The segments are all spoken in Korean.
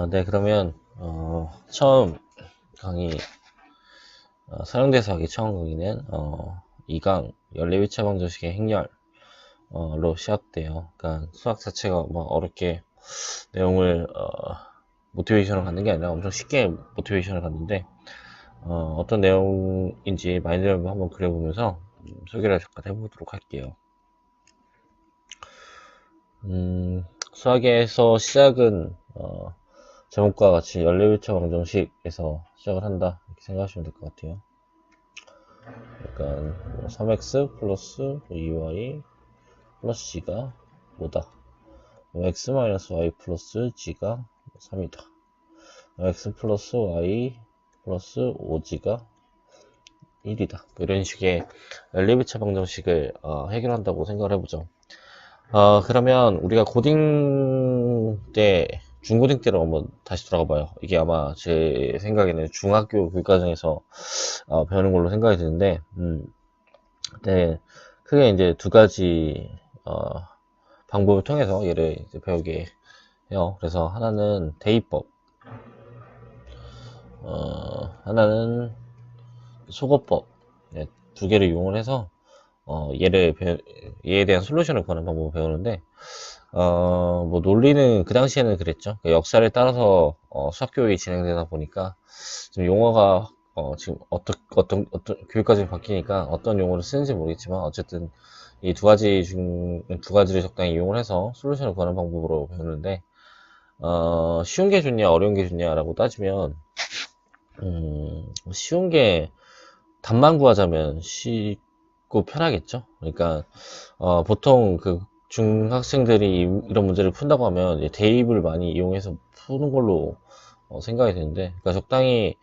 네, 그러면, 처음 강의, 서영대수학의 처음 강의는, 2강 연립일체 방정식의 행렬, 로 시작돼요. 그러니까 수학 자체가 막 어렵게 내용을, 모티베이션을 갖는 게 아니라 엄청 쉽게 모티베이션을 갖는데, 어떤 내용인지 마인드맵을 한번 그려보면서 소개를 잠깐 해보도록 할게요. 수학에서 시작은, 제목과 같이 연립일체 방정식에서 시작을 한다 이렇게 생각하시면 될 것 같아요. 그러니까 3x 플러스 2y 플러스 g가 뭐다? x 마이너스 y 플러스 g가 3이다. x 플러스 y 플러스 5g가 1이다. 이런 식의 연립일체 방정식을 해결한다고 생각을 해보죠. 그러면 우리가 고딩 때, 중고딩 때로 한번 다시 돌아가 봐요. 이게 아마 제 생각에는 중학교 교육과정에서 배우는 걸로 생각이 드는데, 네, 크게 이제 두 가지 방법을 통해서 얘를 이제 배우게 해요. 그래서 하나는 대입법, 하나는 소거법, 네, 두 개를 이용을 해서 얘에 대한 솔루션을 구하는 방법을 배우는데, 뭐 논리는 그 당시에는 그랬죠. 그러니까 역사를 따라서 수학 교육이 진행되다 보니까 지금 용어가 지금 어떤 교육과정이 바뀌니까 어떤 용어를 쓰는지 모르겠지만 어쨌든 이 두 가지 중 두 가지를 적당히 이용을 해서 솔루션을 구하는 방법으로 배우는데, 쉬운 게 좋냐 어려운 게 좋냐라고 따지면 쉬운 게 답만 구하자면 쉽고 편하겠죠. 그러니까 보통 그 중학생들이 이런 문제를 푼다고 하면 대입을 많이 이용해서 푸는 걸로 생각이 되는데, 그러니까 적당히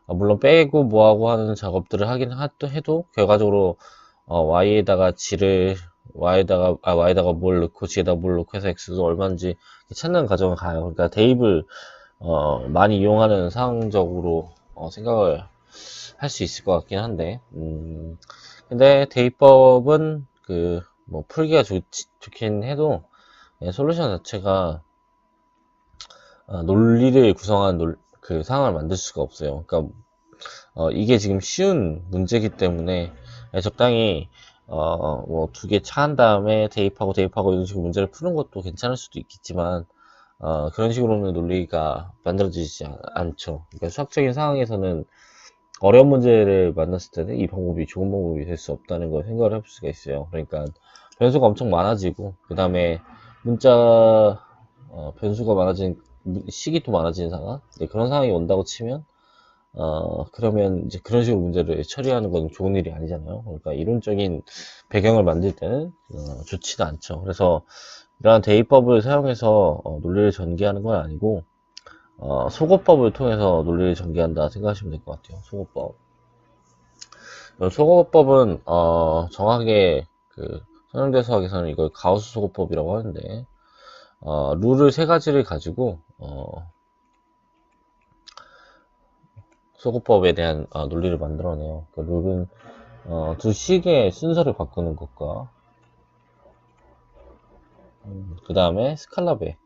물론 빼고 뭐하고 하는 작업들을 하긴 해도 결과적으로 y에다가 g를 y에다가 뭘 넣고 g에다가 뭘 넣고 해서 x가 얼마인지 찾는 과정을 가요. 그러니까 대입을 많이 이용하는 상황적으로 생각을 할 수 있을 것 같긴 한데, 근데 대입법은 뭐 풀기가 좋긴 해도 솔루션 자체가 논리를 구성한 그 상황을 만들 수가 없어요. 그러니까 이게 지금 쉬운 문제이기 때문에 적당히 뭐 두 개 차한 다음에 대입하고 이런 식으로 문제를 푸는 것도 괜찮을 수도 있겠지만 그런 식으로는 논리가 만들어지지 않죠. 그러니까 수학적인 상황에서는 어려운 문제를 만났을 때는 이 방법이 좋은 방법이 될 수 없다는 걸 생각을 해볼 수가 있어요. 그러니까 변수가 엄청 많아지고 그 다음에 문자 변수가 많아진 시기 도 많아지는 상황, 그런 상황이 온다고 치면 그러면 이제 그런 식으로 문제를 처리하는 건 좋은 일이 아니잖아요. 그러니까 이론적인 배경을 만들 때는 좋지도 않죠. 그래서 이러한 대입법을 사용해서 논리를 전개하는 건 아니고 소거법을 통해서 논리를 전개한다 생각하시면 될 것 같아요. 소거법. 소거법은 정확하게 선형대 수학에서는 이걸 가우스 소거법이라고 하는데, 룰을 세 가지를 가지고 소거법에 대한 논리를 만들어내요. 그 룰은 두 식의 순서를 바꾸는 것과 그 다음에 스칼라배.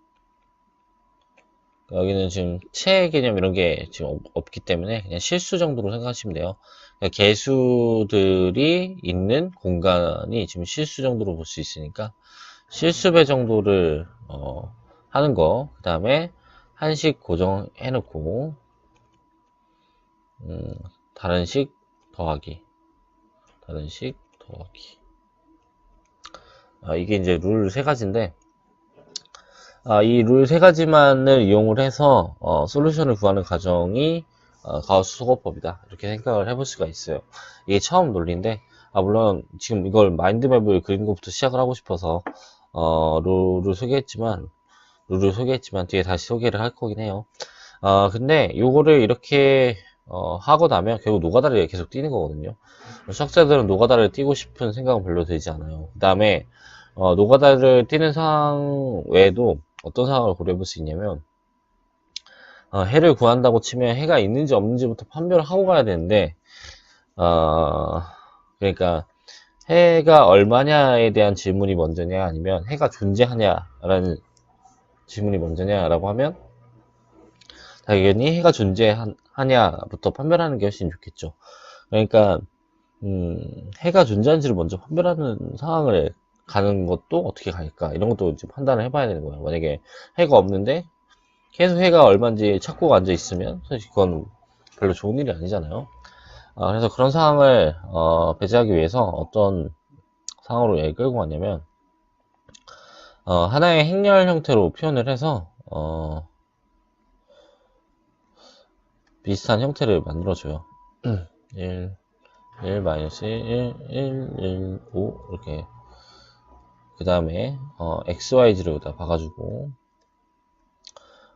여기는 지금 체 개념 이런 게 지금 없기 때문에 그냥 실수 정도로 생각하시면 돼요. 그러니까 개수들이 있는 공간이 지금 실수 정도로 볼 수 있으니까 실수배 정도를 하는 거. 그 다음에 한식 고정해 놓고 다른 식 더하기. 이게 이제 룰 세 가지인데, 이 룰 세 가지만을 이용을 해서 솔루션을 구하는 과정이 가우스 소거법이다 이렇게 생각을 해볼 수가 있어요. 이게 처음 논리인데, 물론 지금 이걸 마인드맵을 그리는 것부터 시작을 하고 싶어서 룰을 소개했지만 뒤에 다시 소개를 할 거긴 해요. 근데 요거를 이렇게 하고 나면 결국 노가다를 계속 뛰는 거거든요. 수학자들은 노가다를 뛰고 싶은 생각은 별로 들지 않아요. 그 다음에 노가다를 뛰는 상황 외에도 어떤 상황을 고려해 볼 수 있냐면, 해를 구한다고 치면 해가 있는지 없는지부터 판별을 하고 가야 되는데, 그러니까 해가 얼마냐에 대한 질문이 먼저냐 아니면 해가 존재하냐라는 지문이 먼저냐라고 하면 당연히 해가 존재하냐부터 판별하는 게 훨씬 좋겠죠. 그러니까 해가 존재하는지를 먼저 판별하는 상황을 가는 것도 어떻게 갈까 이런 것도 이제 판단을 해봐야 되는 거예요. 만약에 해가 없는데 계속 해가 얼마인지 찾고 앉아 있으면 사실 그건 별로 좋은 일이 아니잖아요. 그래서 그런 상황을 배제하기 위해서 어떤 상황으로 얘기 끌고 가냐면 하나의 행렬 형태로 표현을 해서 비슷한 형태를 만들어줘요. 1, 1, 마이너스 1, 1, 1, 5 이렇게 그 다음에 XYZ를 여기다 박아주고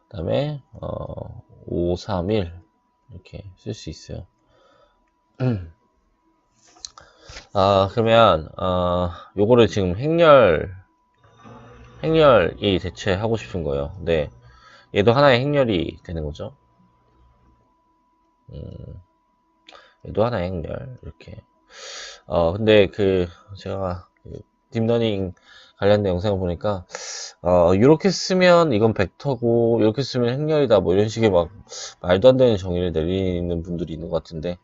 그 다음에 5, 3, 1 이렇게 쓸 수 있어요. 그러면 요거를 지금 행렬이 대체하고 싶은 거예요. 네, 얘도 하나의 행렬이 되는 거죠. 얘도 하나의 행렬 이렇게. 근데 제가 딥러닝 관련된 영상을 보니까 이렇게 쓰면 이건 벡터고 이렇게 쓰면 행렬이다 뭐 이런 식의 막 말도 안 되는 정의를 내리는 분들이 있는 것 같은데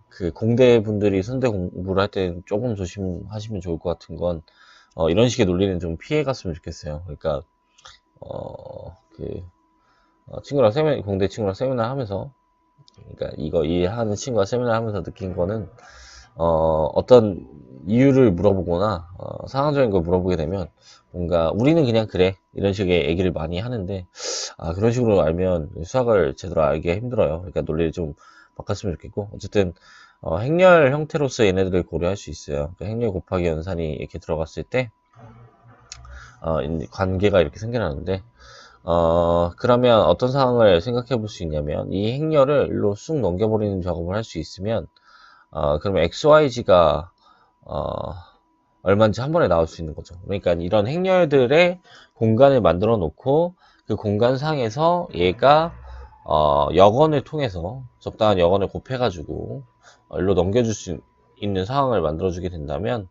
그 공대 분들이 선대 공부를 할 때 조금 조심하시면 좋을 것 같은 건 이런 식의 논리는 좀 피해 갔으면 좋겠어요. 그러니까 공대 친구랑 세미나 하면서 그러니까 이거 이해하는 친구가 세미나 하면서 느낀 거는 어떤 이유를 물어보거나 상황적인 걸 물어보게 되면 뭔가 우리는 그냥 그래 이런 식의 얘기를 많이 하는데 그런 식으로 알면 수학을 제대로 알기가 힘들어요. 그러니까 논리를 좀 바꿨으면 좋겠고 어쨌든 행렬 형태로서 얘네들을 고려할 수 있어요. 그러니까 행렬 곱하기 연산이 이렇게 들어갔을 때 관계가 이렇게 생겨나는데 그러면 어떤 상황을 생각해 볼 수 있냐면 이 행렬을 일로 쑥 넘겨버리는 작업을 할 수 있으면 그러면 XYZ가 얼마인지 한 번에 나올 수 있는 거죠. 그러니까 이런 행렬들의 공간을 만들어 놓고 그 공간상에서 얘가 여건을 통해서 적당한 여건을 곱해가지고 일로 넘겨줄 수 있는 상황을 만들어주게 된다면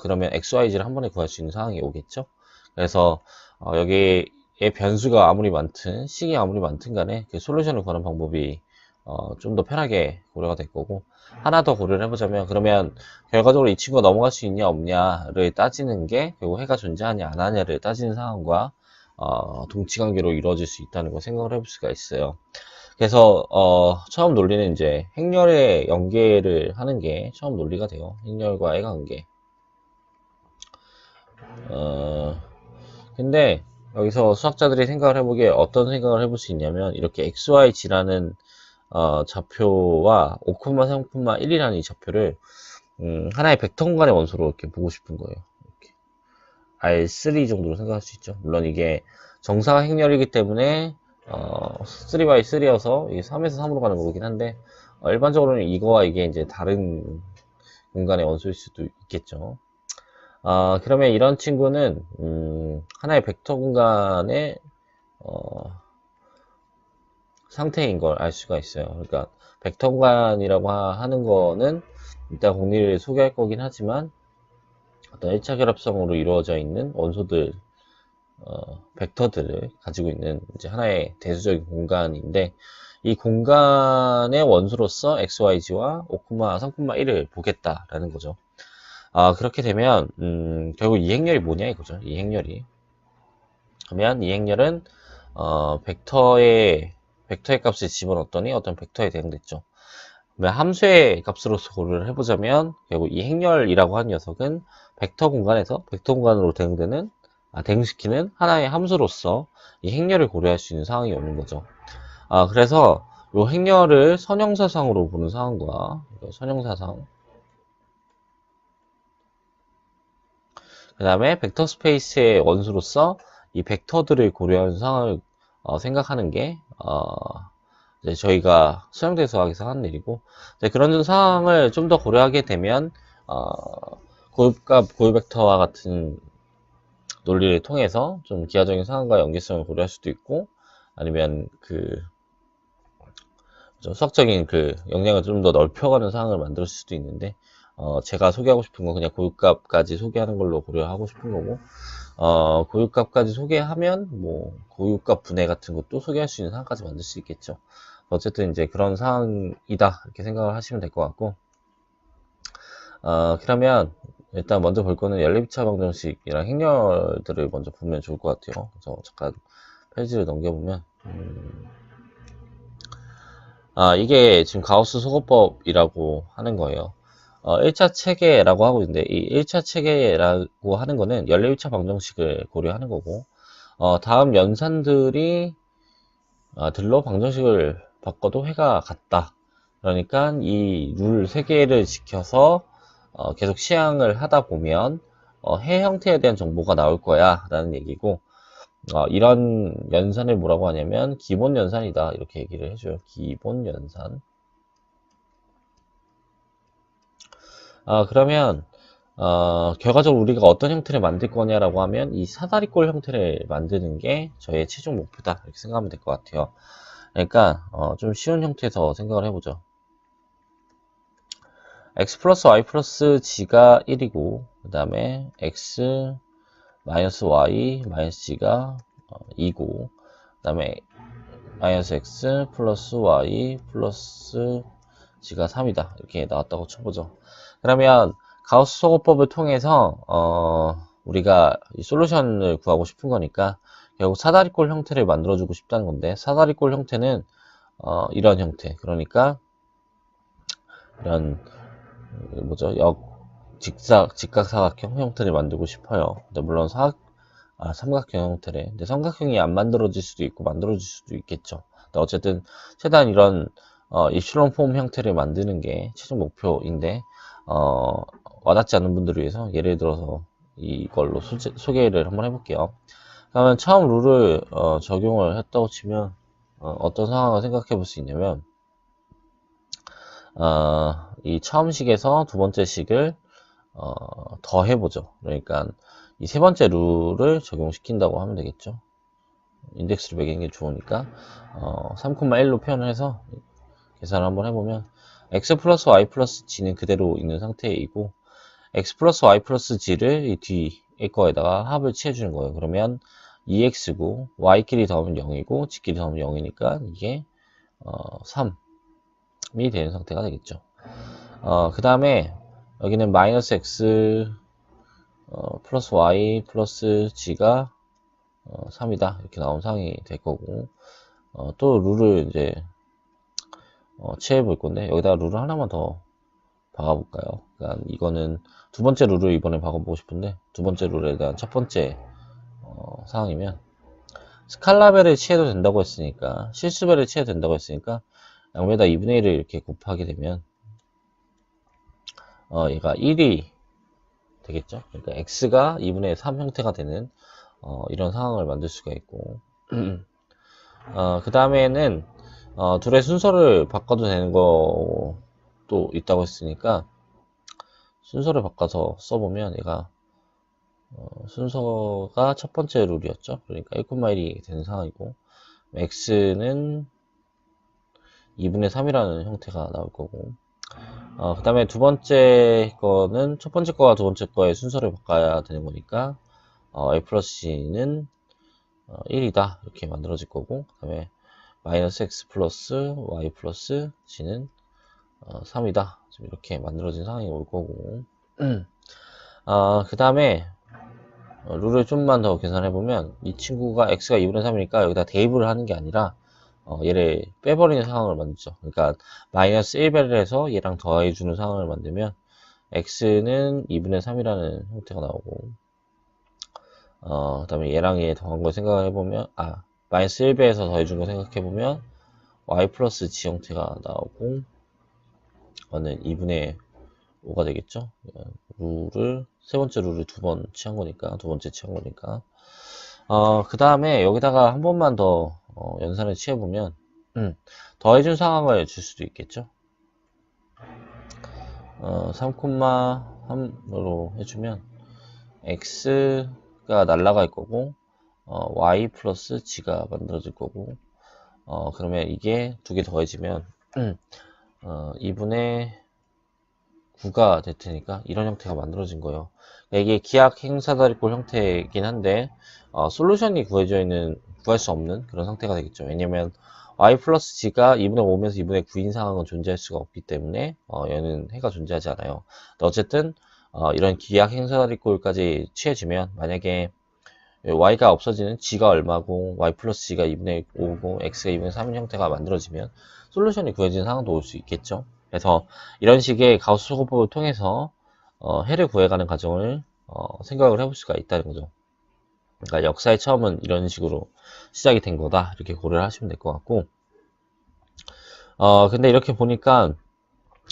그러면 XYZ를 한 번에 구할 수 있는 상황이 오겠죠. 그래서 여기에 변수가 아무리 많든 식이 아무리 많든 간에 그 솔루션을 구하는 방법이 좀 더 편하게 고려가 될 거고 하나 더 고려를 해보자면 그러면 결과적으로 이 친구가 넘어갈 수 있냐 없냐를 따지는 게 결국 해가 존재하냐 안 하냐를 따지는 상황과 동치관계로 이루어질 수 있다는 걸 생각을 해볼 수가 있어요. 그래서 처음 논리는 이제 행렬의 연계를 하는 게 처음 논리가 돼요. 행렬과 해가 관계. 근데 여기서 수학자들이 생각을 해보기에 어떤 생각을 해볼 수 있냐면 이렇게 XYZ라는 좌표와 5,3,1이라는 이 좌표를 하나의 벡터 공간의 원소로 이렇게 보고 싶은 거예요. 이렇게. R3 정도로 생각할 수 있죠. 물론 이게 정사각 행렬이기 때문에 3x3여서 3에서 3으로 가는 거긴 한데 일반적으로는 이거와 이게 이제 다른 공간의 원소일 수도 있겠죠. 그러면 이런 친구는 하나의 벡터 공간의 상태인 걸 알 수가 있어요. 그러니까 벡터 공간이라고 하는 거는 이따 공리를 소개할 거긴 하지만 어떤 1차 결합성으로 이루어져 있는 원소들 벡터들을 가지고 있는 이제 하나의 대수적인 공간인데 이 공간의 원소로서 XYZ와 5,3,1을 보겠다라는 거죠. 그렇게 되면 결국 이 행렬이 뭐냐 이거죠. 이 행렬이 그러면 이 행렬은 벡터의 값을 집어넣었더니 어떤 벡터에 대응됐죠. 그러면 함수의 값으로서 고려를 해보자면 결국 이 행렬이라고 하는 녀석은 벡터 공간에서 벡터 공간으로 대응시키는 하나의 함수로서 이 행렬을 고려할 수 있는 상황이 오는 거죠. 그래서 이 행렬을 선형사상으로 보는 상황과 선형사상 그 다음에 벡터 스페이스의 원수로서 이 벡터들을 고려하는 상황을 생각하는 게 이제 저희가 수영대 수학에서 하는 일이고 그런 상황을 좀 더 고려하게 되면 고유값 고유벡터와 같은 논리를 통해서 좀 기하적인 상황과 연계성을 고려할 수도 있고 아니면 수학적인 영역을 좀 더 넓혀가는 상황을 만들 수도 있는데 제가 소개하고 싶은 건 그냥 고유값까지 소개하는 걸로 고려하고 싶은 거고, 고유값까지 소개하면, 뭐, 고유값 분해 같은 것도 소개할 수 있는 상황까지 만들 수 있겠죠. 어쨌든 이제 그런 상황이다. 이렇게 생각을 하시면 될 것 같고, 그러면 일단 먼저 볼 거는 연립차 방정식이랑 행렬들을 먼저 보면 좋을 것 같아요. 그래서 잠깐 페이지를 넘겨보면, 이게 지금 가우스 소거법이라고 하는 거예요. 1차 체계라고 하고 있는데, 이 1차 체계라고 하는 거는 연립차 방정식을 고려하는 거고, 다음 연산들이, 들러 방정식을 바꿔도 해가 같다. 그러니까 이 룰 3개를 지켜서, 계속 시향을 하다 보면, 해 형태에 대한 정보가 나올 거야. 라는 얘기고, 이런 연산을 뭐라고 하냐면 기본 연산이다 이렇게 얘기를 해줘요. 기본 연산. 그러면 결과적으로 우리가 어떤 형태를 만들 거냐라고 하면 이 사다리꼴 형태를 만드는 게 저의 최종 목표다 이렇게 생각하면 될 것 같아요. 그러니까 좀 쉬운 형태에서 생각을 해보죠. x 플러스 y 플러스 g가 1이고 그 다음에 x 마이너스 y 마이너스 g가 2고 그 다음에 마이너스 x 플러스 y 플러스 g가 3이다. 이렇게 나왔다고 쳐보죠. 그러면 가우스 소거법을 통해서 우리가 이 솔루션을 구하고 싶은 거니까 결국 사다리꼴 형태를 만들어주고 싶다는 건데 사다리꼴 형태는 이런 형태. 그러니까 이런 뭐죠? 직각사각형 형태를 만들고 싶어요. 근데 물론 삼각형 형태래. 근데 삼각형이 안 만들어질 수도 있고 만들어질 수도 있겠죠. 근데 어쨌든 최대한 이런 입실론 폼 형태를 만드는 게 최종 목표인데 와닿지 않는 분들을 위해서 예를 들어서 이걸로 소개를 한번 해볼게요. 그러면 처음 룰을 적용을 했다고 치면 어떤 상황을 생각해 볼 수 있냐면 이 처음 식에서 두 번째 식을 더 해보죠. 그러니까 이 세 번째 룰을 적용시킨다고 하면 되겠죠. 인덱스를 매기는 게 좋으니까 3,1로 표현을 해서 계산을 한번 해보면 x 플러스 y 플러스 g는 그대로 있는 상태이고 x 플러스 y 플러스 g를 이 뒤에 거에다가 합을 취해주는 거예요. 그러면 2x고 y끼리 더하면 0이고 g끼리 더하면 0이니까 이게 3이 되는 상태가 되겠죠. 그 다음에 여기는 마이너스 x 플러스 y 플러스 g가 3이다 이렇게 나온 상황이 될 거고 또 룰을 이제 취해 볼 건데 여기다가 룰을 하나만 더 박아볼까요? 그러니까 이거는 두 번째 룰을 이번에 박아보고 싶은데 두 번째 룰에 대한 첫 번째 상황이면 스칼라벨을 취해도 된다고 했으니까 실수벨을 취해도 된다고 했으니까 양변에다 2분의 1을 이렇게 곱하게 되면 얘가 1이 되겠죠? 그러니까 x가 2분의 3 형태가 되는 이런 상황을 만들 수가 있고 그 다음에는 둘의 순서를 바꿔도 되는 것도 있다고 했으니까 순서를 바꿔서 써보면 얘가 순서가 첫 번째 룰이었죠. 그러니까 1,1이 되는 상황이고 x는 2분의 3이라는 형태가 나올 거고 그 다음에 두 번째 거는 첫 번째 거와 두 번째 거의 순서를 바꿔야 되는 거니까 a 플러스 c는 1이다 이렇게 만들어질 거고 그 다음에 마이너스 x 플러스 y 플러스 g는 3이다 이렇게 만들어진 상황이 올 거고 그 다음에 룰을 좀만 더 계산해보면 이 친구가 x가 2분의 3이니까 여기다 대입을 하는 게 아니라 얘를 빼버리는 상황을 만들죠. 그러니까 마이너스 1배를 해서 얘랑 더해주는 상황을 만들면 x는 2분의 3이라는 형태가 나오고 그 다음에 얘랑 얘 더한 걸 생각해보면 마이너스 1배에서 더해준 거 생각해보면 y 플러스 g 형태가 나오고 이거는 2분의 5가 되겠죠. 세 번째 룰을 두 번 취한 거니까 두 번째 취한 거니까 그 다음에 여기다가 한 번만 더 연산을 취해보면 더해준 상황을 줄 수도 있겠죠. 3,3으로 해주면 x가 날라갈 거고 y 플러스 g가 만들어질 거고 그러면 이게 두 개 더해지면 2분의 9가 될 테니까 이런 형태가 만들어진 거예요. 이게 기하 행사다리꼴 형태이긴 한데 솔루션이 구할 수 없는 그런 상태가 되겠죠. 왜냐면 y 플러스 g가 2분의 5면서 2분의 9인 상황은 존재할 수가 없기 때문에 얘는 해가 존재하지 않아요. 어쨌든 이런 기하 행사다리꼴까지 취해지면 만약에 y가 없어지는 g가 얼마고 y 플러스 g가 2분의 5고 x가 2분의 3인 형태가 만들어지면 솔루션이 구해지는 상황도 올 수 있겠죠. 그래서 이런 식의 가우스 소거법을 통해서 해를 구해가는 과정을 생각을 해볼 수가 있다는 거죠. 그러니까 역사의 처음은 이런 식으로 시작이 된 거다, 이렇게 고려를 하시면 될 것 같고, 근데 이렇게 보니까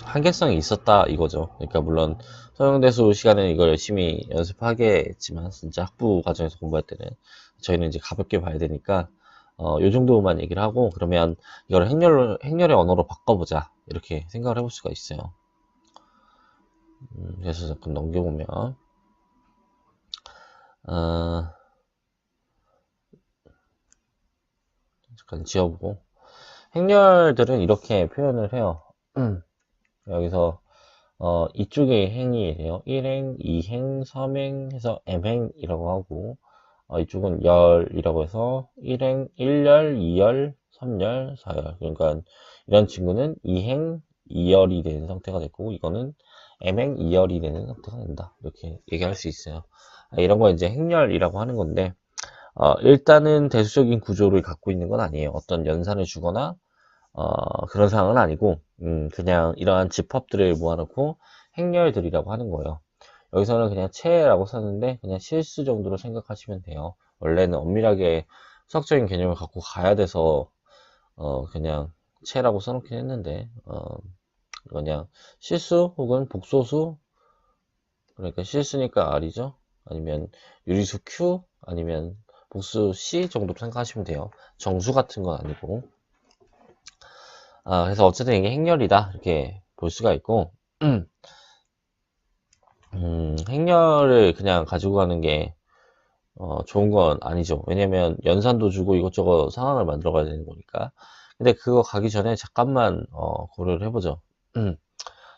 한계성이 있었다 이거죠. 그러니까 물론 서영대수 시간에 이걸 열심히 연습하겠지만 진짜 학부 과정에서 공부할 때는 저희는 이제 가볍게 봐야 되니까 요 정도만 얘기를 하고, 그러면 이걸 행렬의 언어로 바꿔보자, 이렇게 생각을 해볼 수가 있어요. 그래서 잠깐 넘겨보면 잠깐 지워보고, 행렬들은 이렇게 표현을 해요. 여기서 이쪽에 행이에요. 1행, 2행, 3행 해서 M행이라고 하고, 이쪽은 열이라고 해서 1행, 1열, 2열, 3열, 4열. 그러니까 이런 친구는 2행, 2열이 되는 상태가 됐고, 이거는 M행, 2열이 되는 상태가 된다, 이렇게 얘기할 수 있어요. 이런 거 이제 행렬이라고 하는 건데, 일단은 대수적인 구조를 갖고 있는 건 아니에요. 어떤 연산을 주거나 그런 상황은 아니고, 그냥 이러한 집합들을 모아놓고 행렬들이라고 하는 거예요. 여기서는 그냥 체라고 썼는데 그냥 실수 정도로 생각하시면 돼요. 원래는 엄밀하게 수학적인 개념을 갖고 가야 돼서 그냥 체라고 써놓긴 했는데 그냥 실수 혹은 복소수, 그러니까 실수니까 R이죠. 아니면 유리수 Q, 아니면 복수 C 정도로 생각하시면 돼요. 정수 같은 건 아니고. 그래서 어쨌든 이게 행렬이다, 이렇게 볼 수가 있고, 행렬을 그냥 가지고 가는 게 좋은 건 아니죠. 왜냐면 연산도 주고 이것저것 상황을 만들어 가야 되는 거니까. 근데 그거 가기 전에 잠깐만 고려를 해보죠.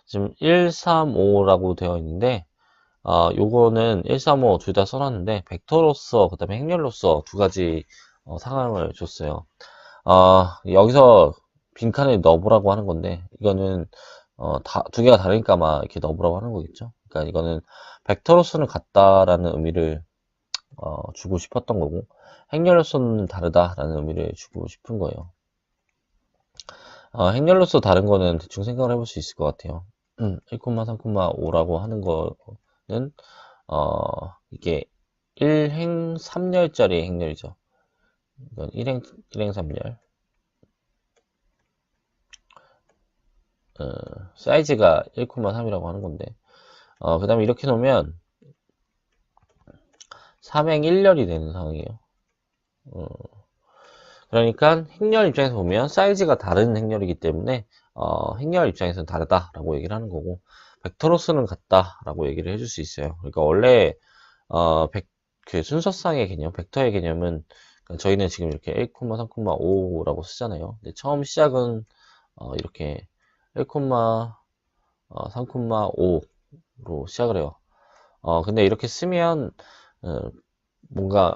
지금 1, 3, 5라고 되어 있는데 요거는 1, 3, 5 둘 다 써놨는데 벡터로서 그 다음에 행렬로서 두 가지 상황을 줬어요. 여기서 빈칸에 넣어보라고 하는 건데, 이거는 두 개가 다르니까 막 이렇게 넣어보라고 하는 거겠죠. 그러니까 이거는 벡터로서는 같다라는 의미를 주고 싶었던 거고, 행렬로서는 다르다라는 의미를 주고 싶은 거예요. 행렬로서 다른 거는 대충 생각을 해볼 수 있을 것 같아요. 1,3,5라고 하는 거는 이게 1행 3열짜리 행렬이죠. 이건 1행 3열. 사이즈가 1,3이라고 하는 건데, 그 다음에 이렇게 놓으면 3행 1열이 되는 상황이에요. 그러니까 행렬 입장에서 보면 사이즈가 다른 행렬이기 때문에 행렬 입장에서는 다르다라고 얘기를 하는 거고, 벡터로서는 같다라고 얘기를 해줄 수 있어요. 그러니까 원래 그 순서상의 개념, 벡터의 개념은, 그러니까 저희는 지금 이렇게 1,3,5라고 쓰잖아요. 근데 처음 시작은 이렇게 1,3,5로 시작을 해요. 근데 이렇게 쓰면 뭔가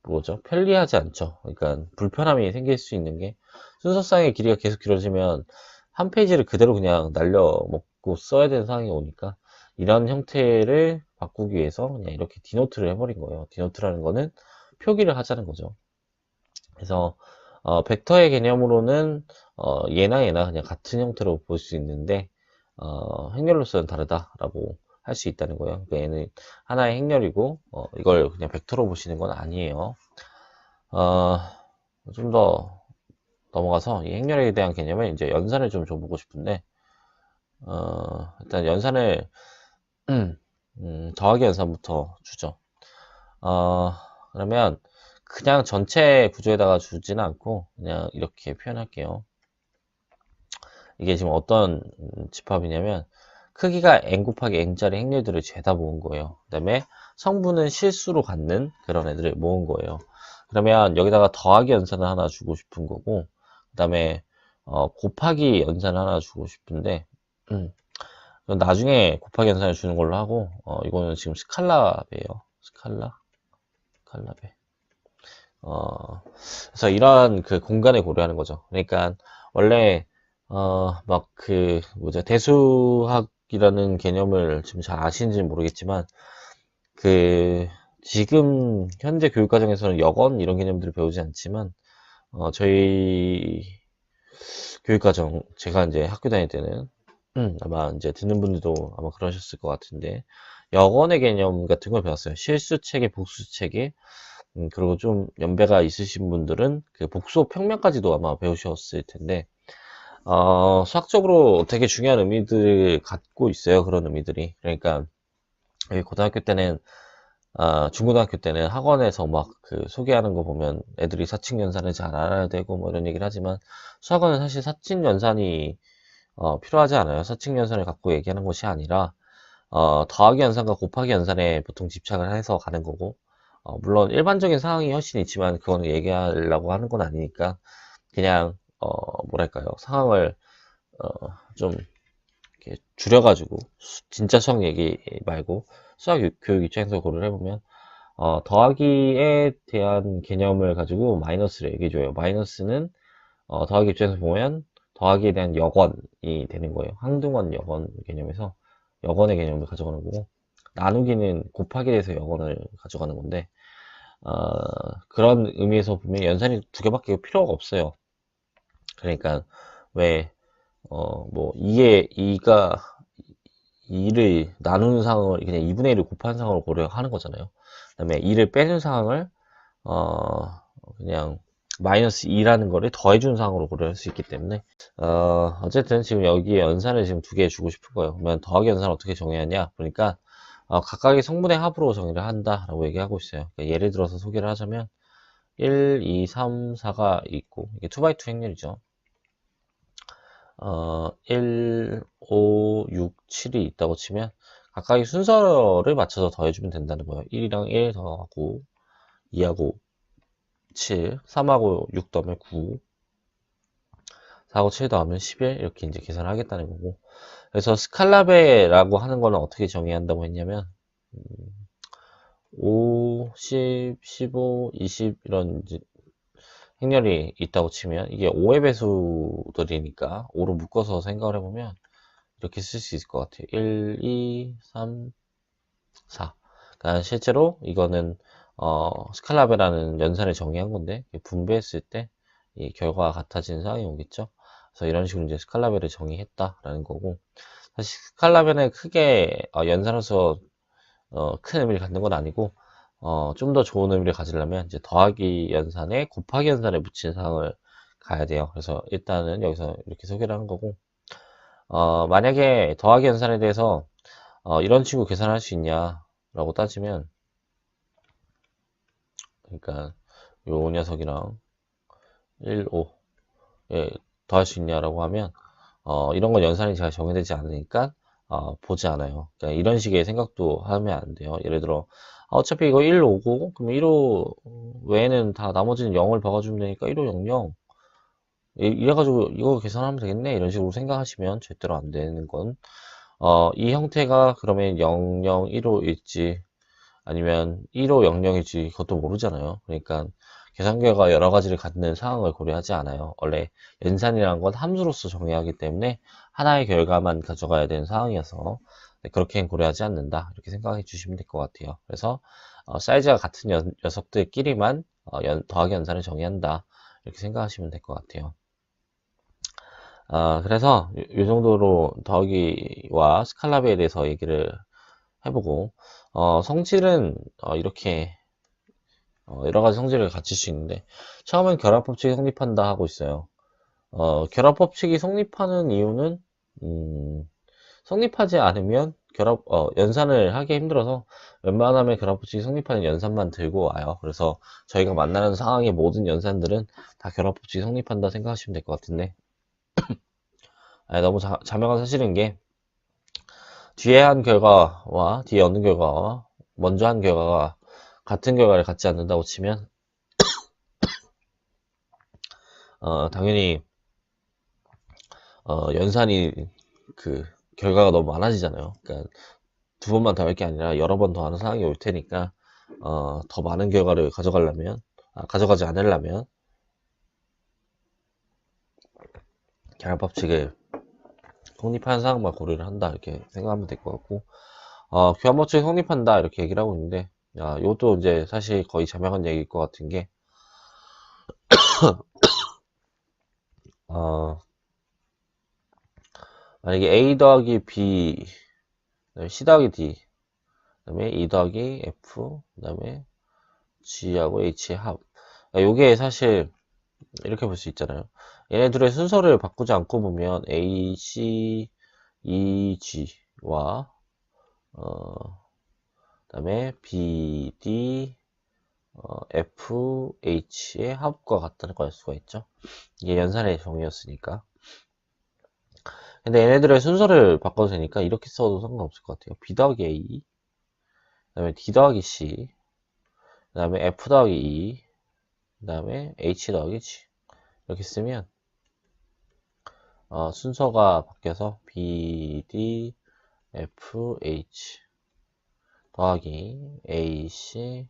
뭐죠? 편리하지 않죠. 그러니까 불편함이 생길 수 있는 게, 순서상의 길이가 계속 길어지면 한 페이지를 그대로 그냥 날려먹고 써야 되는 상황이 오니까, 이런 형태를 바꾸기 위해서 그냥 이렇게 디노트를 해버린 거예요. 디노트라는 거는 표기를 하자는 거죠. 그래서 벡터의 개념으로는 얘나 그냥 같은 형태로 볼 수 있는데 행렬로서는 다르다라고 할 수 있다는 거예요. 그러니까 얘는 하나의 행렬이고 이걸 그냥 벡터로 보시는 건 아니에요. 좀 더 넘어가서 이 행렬에 대한 개념을 이제 연산을 좀 줘보고 싶은데, 일단 연산을 더하기 연산부터 주죠. 그러면 그냥 전체 구조에다가 주지는 않고 그냥 이렇게 표현할게요. 이게 지금 어떤 집합이냐면, 크기가 n 곱하기 n짜리 행렬들을 죄다 모은 거예요. 그 다음에 성분은 실수로 갖는 그런 애들을 모은 거예요. 그러면 여기다가 더하기 연산을 하나 주고 싶은 거고, 그 다음에 곱하기 연산을 하나 주고 싶은데, 나중에 곱하기 연산을 주는 걸로 하고, 이거는 지금 스칼라베예요. 스칼라베. 그래서 이러한 그 공간을 고려하는 거죠. 그러니까 원래 막 그 뭐죠, 대수학이라는 개념을 지금 잘 아시는지는 모르겠지만, 그 지금 현재 교육과정에서는 여건 이런 개념들을 배우지 않지만, 저희 교육과정, 제가 이제 학교 다닐 때는 아마 이제 듣는 분들도 아마 그러셨을 것 같은데, 여건의 개념 같은 걸 배웠어요. 실수체계, 복수체계. 그리고 좀 연배가 있으신 분들은 그 복수 평면까지도 아마 배우셨을 텐데, 수학적으로 되게 중요한 의미들을 갖고 있어요. 그런 의미들이. 그러니까 고등학교 때는, 중고등학교 때는 학원에서 막 그 소개하는 거 보면 애들이 사칙연산을 잘 알아야 되고 뭐 이런 얘기를 하지만, 수학은 사실 사칙연산이 필요하지 않아요. 사칙연산을 갖고 얘기하는 것이 아니라, 더하기 연산과 곱하기 연산에 보통 집착을 해서 가는 거고, 물론 일반적인 상황이 훨씬 있지만 그거는 얘기하려고 하는 건 아니니까, 그냥 뭐랄까요, 상황을 좀 이렇게 줄여가지고 진짜 수학 얘기 말고 수학 교육 입장에서 고려를 해보면, 더하기에 대한 개념을 가지고 마이너스를 얘기해줘요. 마이너스는 더하기 입장에서 보면 더하기에 대한 여건이 되는 거예요. 항등원 여건 개념에서 여건의 개념을 가져가는 거고, 나누기는 곱하기에 대해서 여건을 가져가는 건데, 그런 의미에서 보면 연산이 두 개밖에 필요가 없어요. 그러니까 왜 뭐 2를 나누는 상황을 그냥 2분의 1을 곱하는 상황을 고려하는 거잖아요. 그 다음에 2를 빼는 상황을 그냥 마이너스 2라는 거를 더해주는 상황으로 고려할 수 있기 때문에, 어쨌든 지금 여기에 연산을 지금 두 개 주고 싶은 거예요. 그러면 더하기 연산을 어떻게 정해야 하냐? 그러니까 각각의 성분의 합으로 정의를 한다라고 얘기하고 있어요. 그러니까 예를 들어서 소개를 하자면 1, 2, 3, 4가 있고, 이게 2x2 행렬이죠. 1, 5, 6, 7이 있다고 치면 각각의 순서를 맞춰서 더해주면 된다는 거예요. 1이랑 1 더하고 2하고 7, 3하고 6 더하면 9, 4하고 7 더하면 11, 이렇게 이제 계산을 하겠다는 거고. 그래서 스칼라베라고 하는 거는 어떻게 정의한다고 했냐면, 5, 10, 15, 20 이런 행렬이 있다고 치면, 이게 5의 배수들이니까 5로 묶어서 생각을 해보면 이렇게 쓸 수 있을 것 같아요. 1, 2, 3, 4. 그러니까 실제로 이거는 스칼라베라는 연산을 정의한 건데, 분배했을 때 이 결과가 같아지는 상황이 오겠죠. 그래서 이런 식으로 이제 스칼라베를 정의했다라는 거고, 사실 스칼라베는 크게 연산으로서 큰 의미를 갖는 건 아니고, 좀 더 좋은 의미를 가지려면 이제 더하기 연산에 곱하기 연산을 붙인 상황을 가야 돼요. 그래서 일단은 여기서 이렇게 소개를 한 거고, 만약에 더하기 연산에 대해서 이런 식으로 계산할 수 있냐라고 따지면, 그러니까 요 녀석이랑 1, 5 예, 더할 수 있냐라고 하면, 이런 건 연산이 잘 정해되지 않으니까 보지 않아요. 그러니까 이런 식의 생각도 하면 안 돼요. 예를 들어 어차피 이거 1, 5고 그러면 1호 외에는 다 나머지는 0을 박아주면 되니까 1호 0, 0 이래가지고 이거 계산하면 되겠네, 이런 식으로 생각하시면 절대로 안 되는 건, 이 형태가 그러면 0, 0, 1호일지 아니면 1호 00일지 그것도 모르잖아요. 그러니까 계산기가 여러 가지를 갖는 상황을 고려하지 않아요. 원래 연산이라는 건 함수로서 정의하기 때문에 하나의 결과만 가져가야 되는 상황이어서 그렇게는 고려하지 않는다, 이렇게 생각해 주시면 될 것 같아요. 그래서 사이즈가 같은 녀석들끼리만 더하기 연산을 정의한다, 이렇게 생각하시면 될 것 같아요. 그래서 이 정도로 더하기와 스칼라베에 대해서 얘기를 해보고, 성질은 이렇게 여러 가지 성질을 갖출 수 있는데, 처음엔 결합법칙이 성립한다 하고 있어요. 결합법칙이 성립하는 이유는, 성립하지 않으면 연산을 하기 힘들어서 웬만하면 결합법칙이 성립하는 연산만 들고 와요. 그래서 저희가 만나는 상황의 모든 연산들은 다 결합법칙이 성립한다 생각하시면 될 것 같은데, 너무 자명한 사실인 게, 뒤에 한 결과와 뒤에 얻는 결과와 먼저 한 결과가 같은 결과를 갖지 않는다고 치면, 당연히 연산이 결과가 너무 많아지잖아요. 그러니까 두 번만 더 할 게 아니라 여러 번 더 하는 상황이 올 테니까 더 많은 결과를 가져가지 않으려면 계량 법칙을 성립하는 상황만 고려를 한다 이렇게 생각하면 될 것 같고 교환 법칙 성립한다 이렇게 얘기를 하고 있는데 이것도 이제 사실 거의 자명한 얘기일 것 같은 게 만약에 A 더하기 B 그다음에 C 더하기 D 그다음에 E 더하기 F 그다음에 G하고 H의 합 요게 사실 이렇게 볼 수 있잖아요. 얘네들의 순서를 바꾸지 않고 보면 A, C, E, G와 그다음에 B, D, F, H의 합과 같다는 걸 알 수가 있죠. 이게 연산의 정의였으니까. 근데 얘네들의 순서를 바꿔도 되니까 이렇게 써도 상관없을 것 같아요. B 더하기 A, 그 다음에 D 더하기 C, 그 다음에 F 더하기 E, 그 다음에 H 더하기 G. 이렇게 쓰면 순서가 바뀌어서 B, D, F, H 더하기 A, C,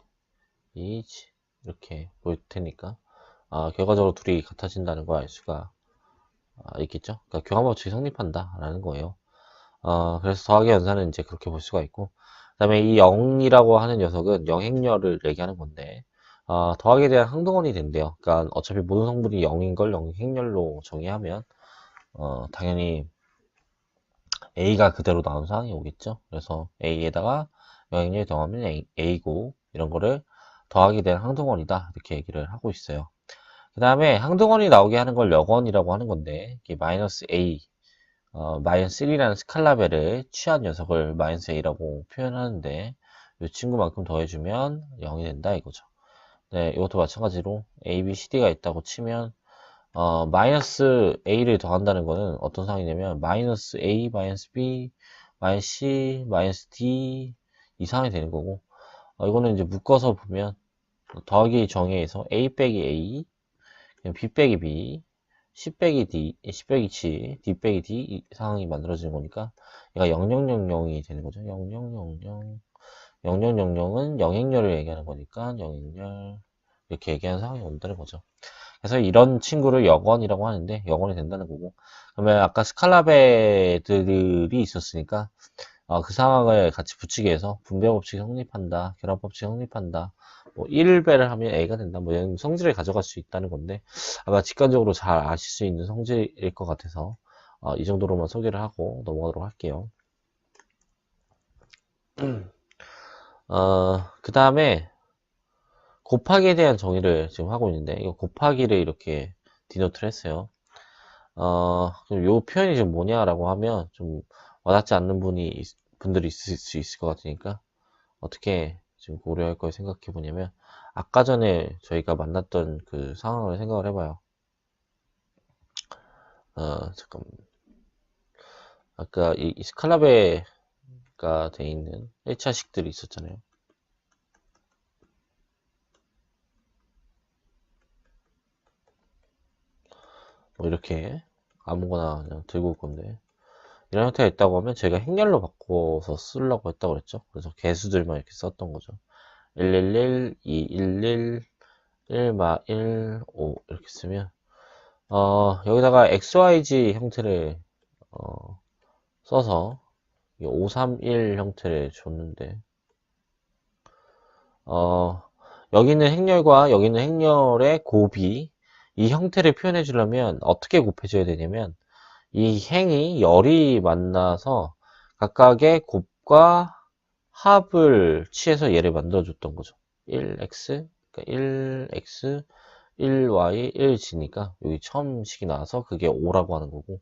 E, G 이렇게 보일 테니까 결과적으로 둘이 같아진다는 걸 알 수가 있겠죠. 그러니까 교환법칙이 성립한다라는 거예요. 그래서 더하기 연산은 이제 그렇게 볼 수가 있고, 그 다음에 이 0이라고 하는 녀석은 영행렬을 얘기하는 건데, 더하기에 대한 항등원이 된대요. 그러니까 어차피 모든 성분이 0인 걸 영행렬로 정의하면, 당연히 A가 그대로 나온 상황이 오겠죠. 그래서 A에다가 영행렬 더하면 A고, 이런 거를 더하기에 대한 항등원이다. 이렇게 얘기를 하고 있어요. 그 다음에 항등원이 나오게 하는 걸 역원이라고 하는 건데, 이게 마이너스 A, 마이너스 1이라는 스칼라벨을 취한 녀석을 마이너스 A라고 표현하는데 이 친구만큼 더해주면 0이 된다 이거죠. 네, 이것도 마찬가지로 A, B, C, D가 있다고 치면 마이너스 A를 더한다는 거는 어떤 상황이냐면 마이너스 A, 마이너스 B, 마이너스 C, 마이너스 D 이 상황이 되는 거고 이거는 이제 묶어서 보면 더하기 정의에서 A 빼기 A, B 빼기 B, C 빼기 D, C 빼기 G, D 빼기 D 이 상황이 만들어지는 거니까 얘가 0000이 되는 거죠. 0000 0000은 영행렬을 얘기하는 거니까 영행렬 이렇게 얘기하는 상황이 온다는 거죠. 그래서 이런 친구를 역원이라고 하는데 역원이 된다는 거고 그러면 아까 스칼라베들이 있었으니까 그 상황을 같이 붙이게 해서 분배법칙이 성립한다, 결합법칙이 성립한다, 뭐 1배를 하면 A가 된다, 뭐 이런 성질을 가져갈 수 있다는 건데 아마 직관적으로 잘 아실 수 있는 성질일 것 같아서 이 정도로만 소개를 하고 넘어가도록 할게요. 그 다음에 곱하기에 대한 정의를 지금 하고 있는데 이거 곱하기를 이렇게 디노트를 했어요. 그럼 요 표현이 지금 뭐냐라고 하면 좀 와닿지 않는 분들이 있을 수 있을 것 같으니까 어떻게 지금 고려할 걸 생각해 보냐면 아까 전에 저희가 만났던 그 상황을 생각을 해봐요. 잠깐만. 아까 이 스칼라베가 돼 있는 1차식들이 있었잖아요. 뭐 이렇게 아무거나 그냥 들고 올 건데 이런 형태가 있다고 하면 제가 행렬로 바꿔서 쓰려고 했다고 그랬죠. 그래서 개수들만 이렇게 썼던 거죠. 111, 211, 1마 1, 5 이렇게 쓰면 여기다가 XYZ 형태를 써서 531 형태를 줬는데 여기는 행렬과 여기는 행렬의 곱이 이 형태를 표현해 주려면 어떻게 곱해줘야 되냐면 이 행이 열이 만나서 각각의 곱과 합을 취해서 얘를 만들어 줬던 거죠. 1x, 그러니까 1x, 1y, 1g니까 여기 처음 식이 나와서 그게 5라고 하는 거고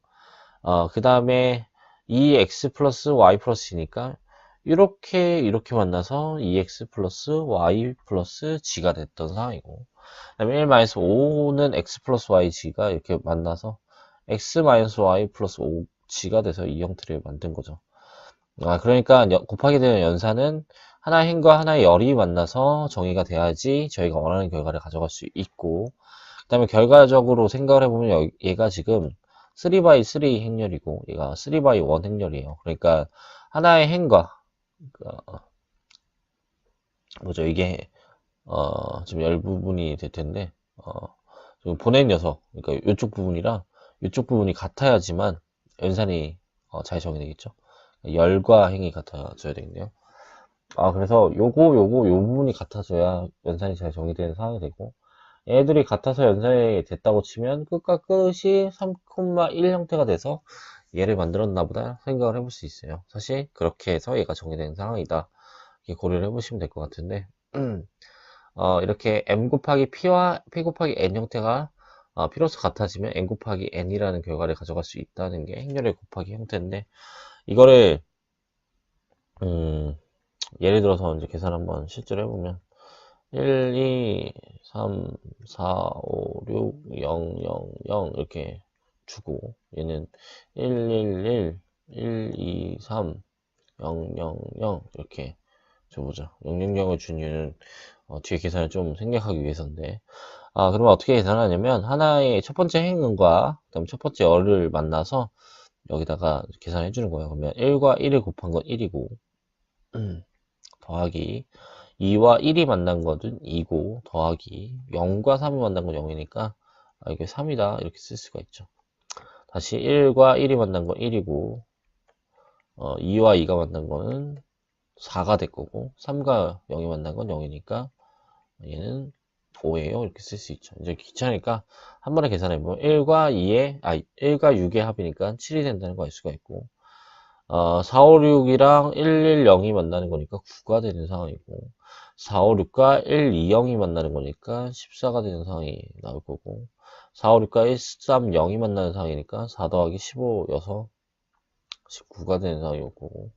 그 다음에 2x 플러스 y 플러스 g니까 이렇게 만나서 2x 플러스 y 플러스 g가 됐던 상황이고 그 다음에 1-5는 x 플러스 y g가 이렇게 만나서 x y 플러스 5g가 돼서 이 형태를 만든 거죠. 그러니까 곱하게 되는 연산은 하나의 행과 하나의 열이 만나서 정의가 돼야지 저희가 원하는 결과를 가져갈 수 있고 그 다음에 결과적으로 생각을 해보면 얘가 지금 3x3 행렬이고 얘가 3x1 행렬이에요. 그러니까 하나의 행과 뭐죠? 이게 지금 열 부분이 될 텐데 지금 보낸 녀석 그러니까 이쪽 부분이랑 이쪽 부분이 같아야지만 연산이 잘 정의되겠죠. 열과 행이 같아져야 되겠네요. 그래서 요거 요 부분이 같아져야 연산이 잘 정의되는 상황이 되고 얘들이 같아서 연산이 됐다고 치면 끝과 끝이 3,1 형태가 돼서 얘를 만들었나 보다 생각을 해볼 수 있어요. 사실 그렇게 해서 얘가 정의되는 상황이다. 이렇게 고려를 해보시면 될 것 같은데 이렇게 m 곱하기 p와 p 곱하기 n 형태가 p로서 같아지면 n 곱하기 n이라는 결과를 가져갈 수 있다는 게 행렬의 곱하기 형태인데 이거를 예를 들어서 이제 계산 한번 실제로 해보면 1, 2, 3, 4, 5, 6, 0, 0, 0 이렇게 주고 얘는 1, 1, 1, 1, 2, 3, 0, 0, 0 이렇게 줘보자. 0, 0, 0을 준 이유는 뒤에 계산을 좀 생략하기 위해서인데 그러면 어떻게 계산하냐면 하나의 첫 번째 행은과 그다음 첫 번째 열을 만나서 여기다가 계산해 주는 거예요. 그러면 1과 1을 곱한 건 1이고 더하기 2와 1이 만난 것은 2고 더하기 0과 3이 만난 건 0이니까 이게 3이다 이렇게 쓸 수가 있죠. 다시 1과 1이 만난 건 1이고 2와 2가 만난 거는 4가 될 거고 3과 0이 만난 건 0이니까 얘는 5예요 이렇게 쓸 수 있죠. 이제 귀찮으니까 한 번에 계산해보면 1과 6의 합이니까 7이 된다는 거 알 수가 있고 4, 5, 6이랑 1, 1, 0이 만나는 거니까 9가 되는 상황이고 4, 5, 6과 1, 2, 0이 만나는 거니까 14가 되는 상황이 나올 거고 4, 5, 6과 1, 3, 0이 만나는 상황이니까 4 더하기 15, 6, 19가 되는 상황이 올 거고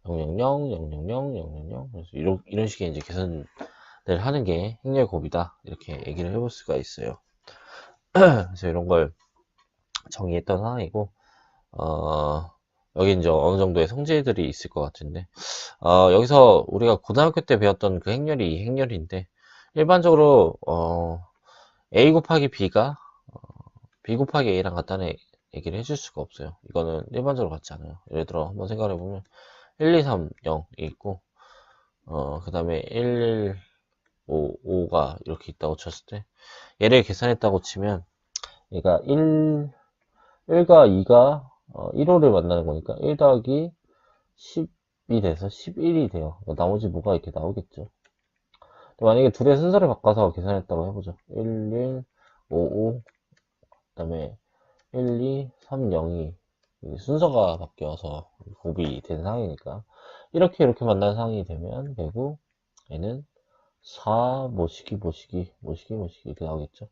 0, 0, 0, 0, 0, 0, 0, 0, 0 그래서 이런 식의 이제 계산을 하는 게 행렬곱이다 이렇게 얘기를 해볼 수가 있어요. 그래서 이런 걸 정의했던 상황이고 여기 이제 어느 정도의 성질들이 있을 것 같은데 여기서 우리가 고등학교 때 배웠던 그 행렬이 이 행렬인데 일반적으로 a 곱하기 b가 b 곱하기 a랑 같다는 얘기를 해줄 수가 없어요. 이거는 일반적으로 같지 않아요. 예를 들어 한번 생각해 보면 1, 2, 3, 0이 있고 그 다음에 1, 1, 5, 5가 이렇게 있다고 쳤을 때 얘를 계산했다고 치면 얘가 1과 2가 1호를 만나는 거니까 1 더하기 10이 돼서 11이 돼요. 그러니까 나머지 뭐가 이렇게 나오겠죠. 만약에 둘의 순서를 바꿔서 계산했다고 해보죠. 1, 1, 5, 5, 그 다음에 1, 2, 3, 0이 순서가 바뀌어서 곱이 된 상황이니까 이렇게 만난 상황이 되면 결국 얘는 4, 모시기 이렇게 나오겠죠.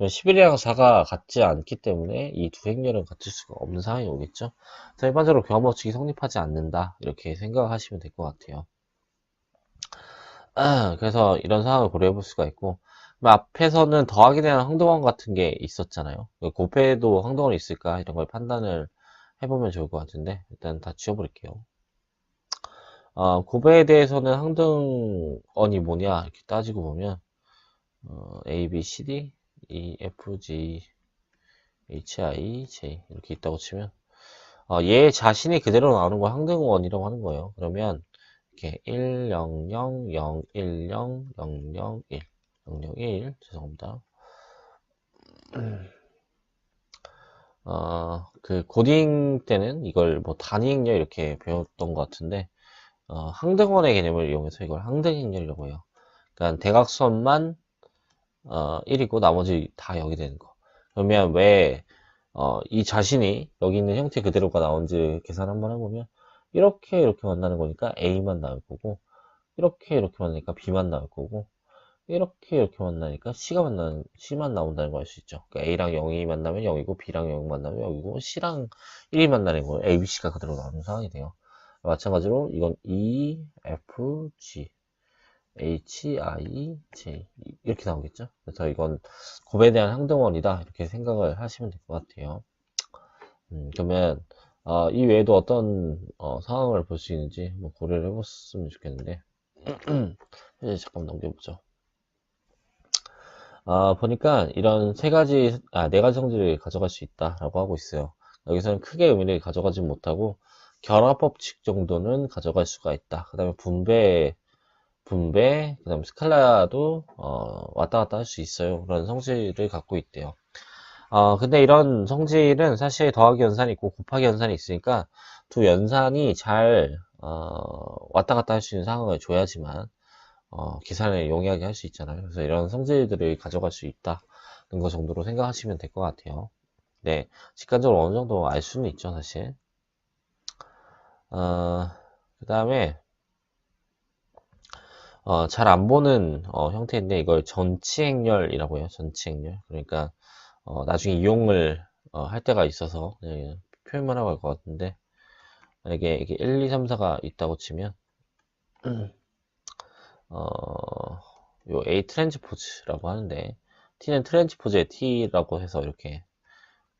11이랑 4가 같지 않기 때문에 이 두 행렬은 같을 수가 없는 상황이 오겠죠. 그래서 일반적으로 교환 법칙이 성립하지 않는다 이렇게 생각하시면 될 것 같아요. 그래서 이런 상황을 고려해 볼 수가 있고 앞에서는 더하기 대한 항등원 같은 게 있었잖아요. 곱해도 항등원이 있을까 이런 걸 판단을 해보면 좋을 것 같은데 일단 다 지워버릴게요. 곱해에 대해서는 항등원이 뭐냐 이렇게 따지고 보면 A, B, C, D, E, F, G, H, I, J 이렇게 있다고 치면 얘 자신이 그대로 나오는 걸 항등원이라고 하는 거예요. 그러면 이렇게 1, 0, 0, 0, 1, 0, 0, 0, 1 0, 0, 1 죄송합니다. 그 고딩 때는 이걸 뭐 단위행렬 이렇게 배웠던 것 같은데 항등원의 개념을 이용해서 이걸 항등행렬이라고 해요. 그러니까 대각선만 1이고 나머지 다 0이 되는 거. 그러면 왜 이 자신이 여기 있는 형태 그대로가 나온지 계산 한번 해보면 이렇게 만나는 거니까 A만 나올 거고 이렇게 만나니까 B만 나올 거고 이렇게 만나니까 C만 나온다는 걸 알 수 있죠. 그러니까 A랑 0이 만나면 0이고 B랑 0 만나면 0이고 C랑 1이 만나는 거예요. A, B, C가 그대로 나오는 상황이 돼요. 마찬가지로 이건 E, F, G H, I, J 이렇게 나오겠죠. 그래서 이건 곱에 대한 항등원이다 이렇게 생각을 하시면 될 것 같아요. 그러면 이 외에도 어떤 상황을 볼 수 있는지 한번 고려를 해봤으면 좋겠는데 이제 잠깐 넘겨보죠. 보니까 이런 네 가지 성질을 가져갈 수 있다라고 하고 있어요. 여기서는 크게 의미를 가져가지 못하고 결합법칙 정도는 가져갈 수가 있다. 그 다음에 분배, 그 다음에 스칼라도 왔다 갔다 할 수 있어요. 그런 성질을 갖고 있대요. 근데 이런 성질은 사실 더하기 연산이 있고 곱하기 연산이 있으니까 두 연산이 잘 왔다 갔다 할 수 있는 상황을 줘야지만 계산을 용이하게 할 수 있잖아요. 그래서 이런 성질들을 가져갈 수 있다는 것 정도로 생각하시면 될 것 같아요. 네, 직관적으로 어느 정도 알 수는 있죠, 사실. 그 다음에 잘 안 보는 형태인데 이걸 전치행렬이라고 해요. 전치행렬. 그러니까 나중에 이용을 할 때가 있어서 표현만 하고 할 것 같은데 만약에 이게 1, 2, 3, 4가 있다고 치면 요 A 트랜스포즈라고 하는데 T는 트랜스포즈의 T라고 해서 이렇게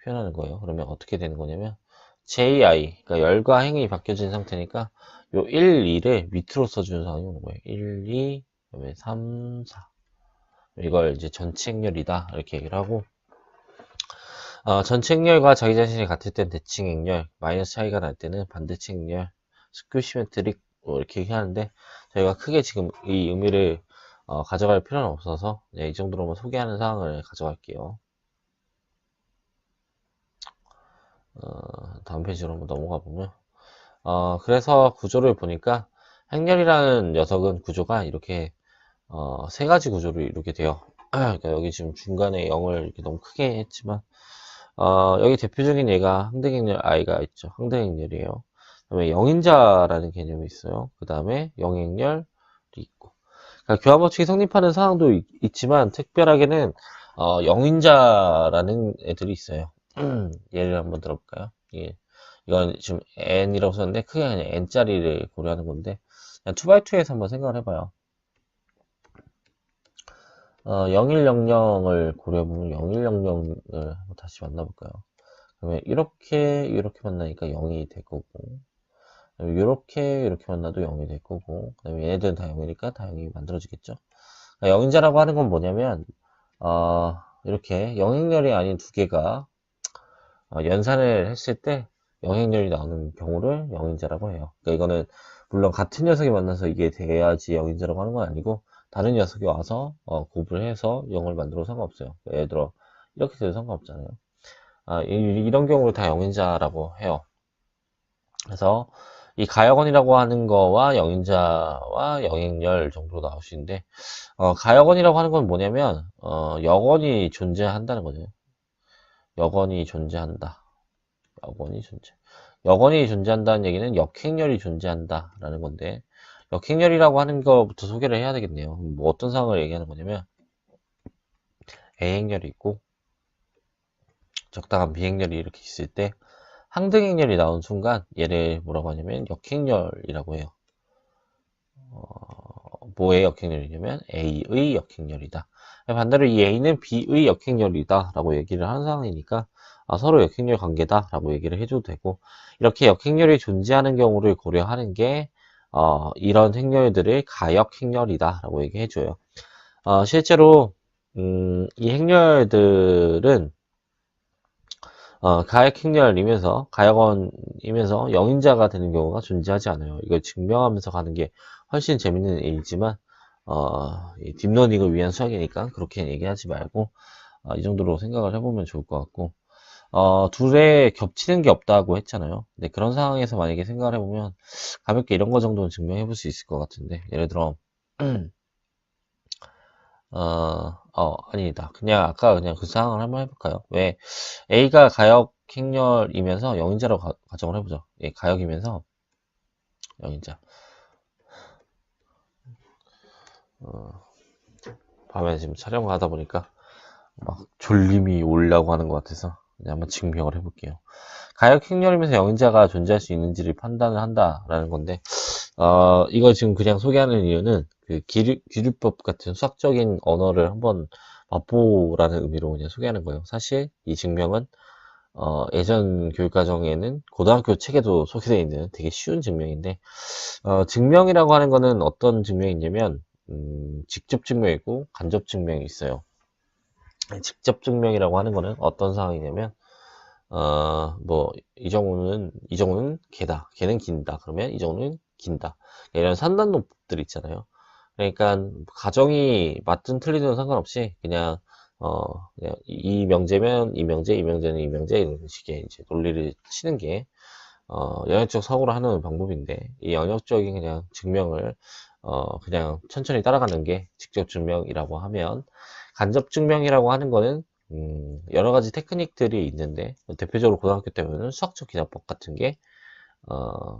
표현하는 거예요. 그러면 어떻게 되는 거냐면 JI, 그러니까 열과 행이 바뀌어진 상태니까 요 1, 2를 밑으로 써주는 상황이 오는 거예요. 1, 2, 그다음에 3, 4. 이걸 이제 전체 행렬이다 이렇게 얘기를 하고 전체 행렬과 자기 자신이 같을 땐 대칭 행렬, 마이너스 차이가 날 때는 반대칭 행렬, 스큐 시메트릭 뭐 이렇게 얘기하는데 저희가 크게 지금 이 의미를 가져갈 필요는 없어서 이 정도로만 소개하는 상황을 가져갈게요. 다음 페이지로 한번 넘어가 보면 그래서 구조를 보니까 행렬이라는 녀석은 구조가 이렇게 세 가지 구조로 이렇게 돼요. 그러니까 여기 지금 중간에 0을 이렇게 너무 크게 했지만 여기 대표적인 예가 항등행렬 I가 있죠. 항등행렬이에요. 그다음에 영인자라는 개념이 있어요. 그 다음에 영행렬이 있고. 그러니까 교환법칙이 성립하는 상황도 있지만 특별하게는 영인자라는 애들이 있어요. 예를 한번 들어볼까요? 예. 이건 지금 n이라고 썼는데 크게 그냥 n짜리를 고려하는 건데 그냥 2x2에서 한번 생각을 해봐요. 0100을 고려해보면 0100을 한번 다시 만나볼까요? 그러면 이렇게 만나니까 0이 될 거고 이렇게 만나도 0이 될 거고 그 다음에 얘네들은 다 0이니까 다 0이 만들어지겠죠. 그러니까 영인자라고 하는 건 뭐냐면 이렇게 영행렬이 아닌 두 개가 연산을 했을 때 영행렬이 나오는 경우를 영인자라고 해요. 그러니까 이거는 물론 같은 녀석이 만나서 이게 돼야지 영인자라고 하는 건 아니고 다른 녀석이 와서 곱을 해서 0을 만들어도 상관없어요. 그러니까 예를 들어 이렇게 돼도 상관없잖아요. 이런 경우를 다 영인자라고 해요. 그래서 이 가역원이라고 하는 거와 영인자와 영행렬 정도로 나올 수 있는데 가역원이라고 하는 건 뭐냐면 역원이 존재한다는 거죠. 역원이 존재한다. 역원이 존재한다는 얘기는 역행렬이 존재한다라는 건데 역행렬이라고 하는 것부터 소개를 해야 되겠네요. 뭐 어떤 상황을 얘기하는 거냐면 A행렬이 있고 적당한 B행렬이 이렇게 있을 때 항등행렬이 나온 순간 얘를 뭐라고 하냐면 역행렬이라고 해요. 뭐의 역행렬이냐면 A의 역행렬이다. 반대로 이 A는 B의 역행렬이다 라고 얘기를 하는 상황이니까 서로 역행렬 관계다 라고 얘기를 해줘도 되고 이렇게 역행렬이 존재하는 경우를 고려하는 게 이런 행렬들을 가역행렬이다 라고 얘기해줘요. 실제로 이 행렬들은 가역행렬이면서 가역원이면서 영인자가 되는 경우가 존재하지 않아요. 이걸 증명하면서 가는 게 훨씬 재밌는 일이지만 이 딥러닝을 위한 수학이니까 그렇게 얘기하지 말고 이 정도로 생각을 해보면 좋을 것 같고 둘에 겹치는 게 없다고 했잖아요. 근데 그런 상황에서 만약에 생각을 해보면 가볍게 이런 거 정도는 증명해 볼 수 있을 것 같은데 예를 들어 아니다. 그냥 아까 그냥 그 상황을 한번 해볼까요? 왜 A가 가역 행렬이면서 영인자로 가정을 해보죠. 예, 가역이면서 영인자. 밤에 지금 촬영을 하다 보니까 막 졸림이 오려고 하는 것 같아서 그냥 한번 증명을 해볼게요. 가역 행렬이면서 영인자가 존재할 수 있는지를 판단을 한다라는 건데 이거 지금 그냥 소개하는 이유는 그 기류법 같은 수학적인 언어를 한번 맛보라는 의미로 그냥 소개하는 거예요. 사실 이 증명은 예전 교육과정에는 고등학교 책에도 소개되어 있는 되게 쉬운 증명인데 증명이라고 하는 거는 어떤 증명이 있냐면 직접 증명이 있고 간접 증명이 있어요. 직접 증명이라고 하는 거는 어떤 상황이냐면, 이정우는 개다. 개는 긴다. 그러면 이정우는 긴다. 이런 산단법들 있잖아요. 그러니까, 가정이 맞든 틀리든 상관없이, 그냥 이 명제면 이 명제, 이 명제는 이 명제, 이런 식의 이제 논리를 치는 게, 영역적 사고를 하는 방법인데, 이 영역적인 그냥 증명을, 그냥 천천히 따라가는 게 직접 증명이라고 하면, 간접 증명이라고 하는 거는, 여러 가지 테크닉들이 있는데, 대표적으로 고등학교 때면은 수학적 기납법 같은 게,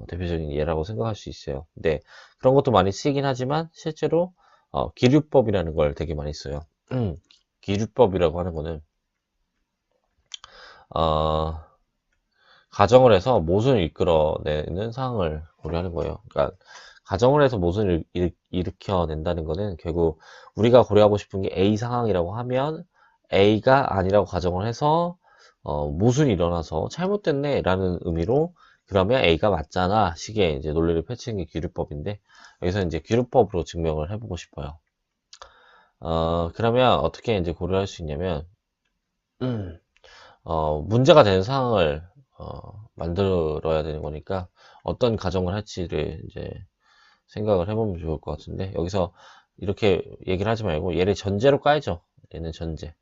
대표적인 예라고 생각할 수 있어요. 근데 그런 것도 많이 쓰이긴 하지만, 실제로, 기류법이라는 걸 되게 많이 써요. 기류법이라고 하는 거는, 어, 가정을 해서 모순을 이끌어내는 상황을 고려하는 거예요. 그러니까 가정을 해서 모순을 일으켜낸다는 거는 결국 우리가 고려하고 싶은 게 A 상황이라고 하면 A가 아니라고 가정을 해서 모순이 일어나서 잘못됐네 라는 의미로 그러면 A가 맞잖아 식의 이제 논리를 펼치는 게 기류법인데 여기서 이제 기류법으로 증명을 해보고 싶어요. 그러면 어떻게 이제 고려할 수 있냐면 문제가 되는 상황을 만들어야 되는 거니까 어떤 가정을 할지를 이제 생각을 해보면 좋을 것 같은데 여기서 이렇게 얘기를 하지 말고 얘를 전제로 깔죠. 얘는 전제.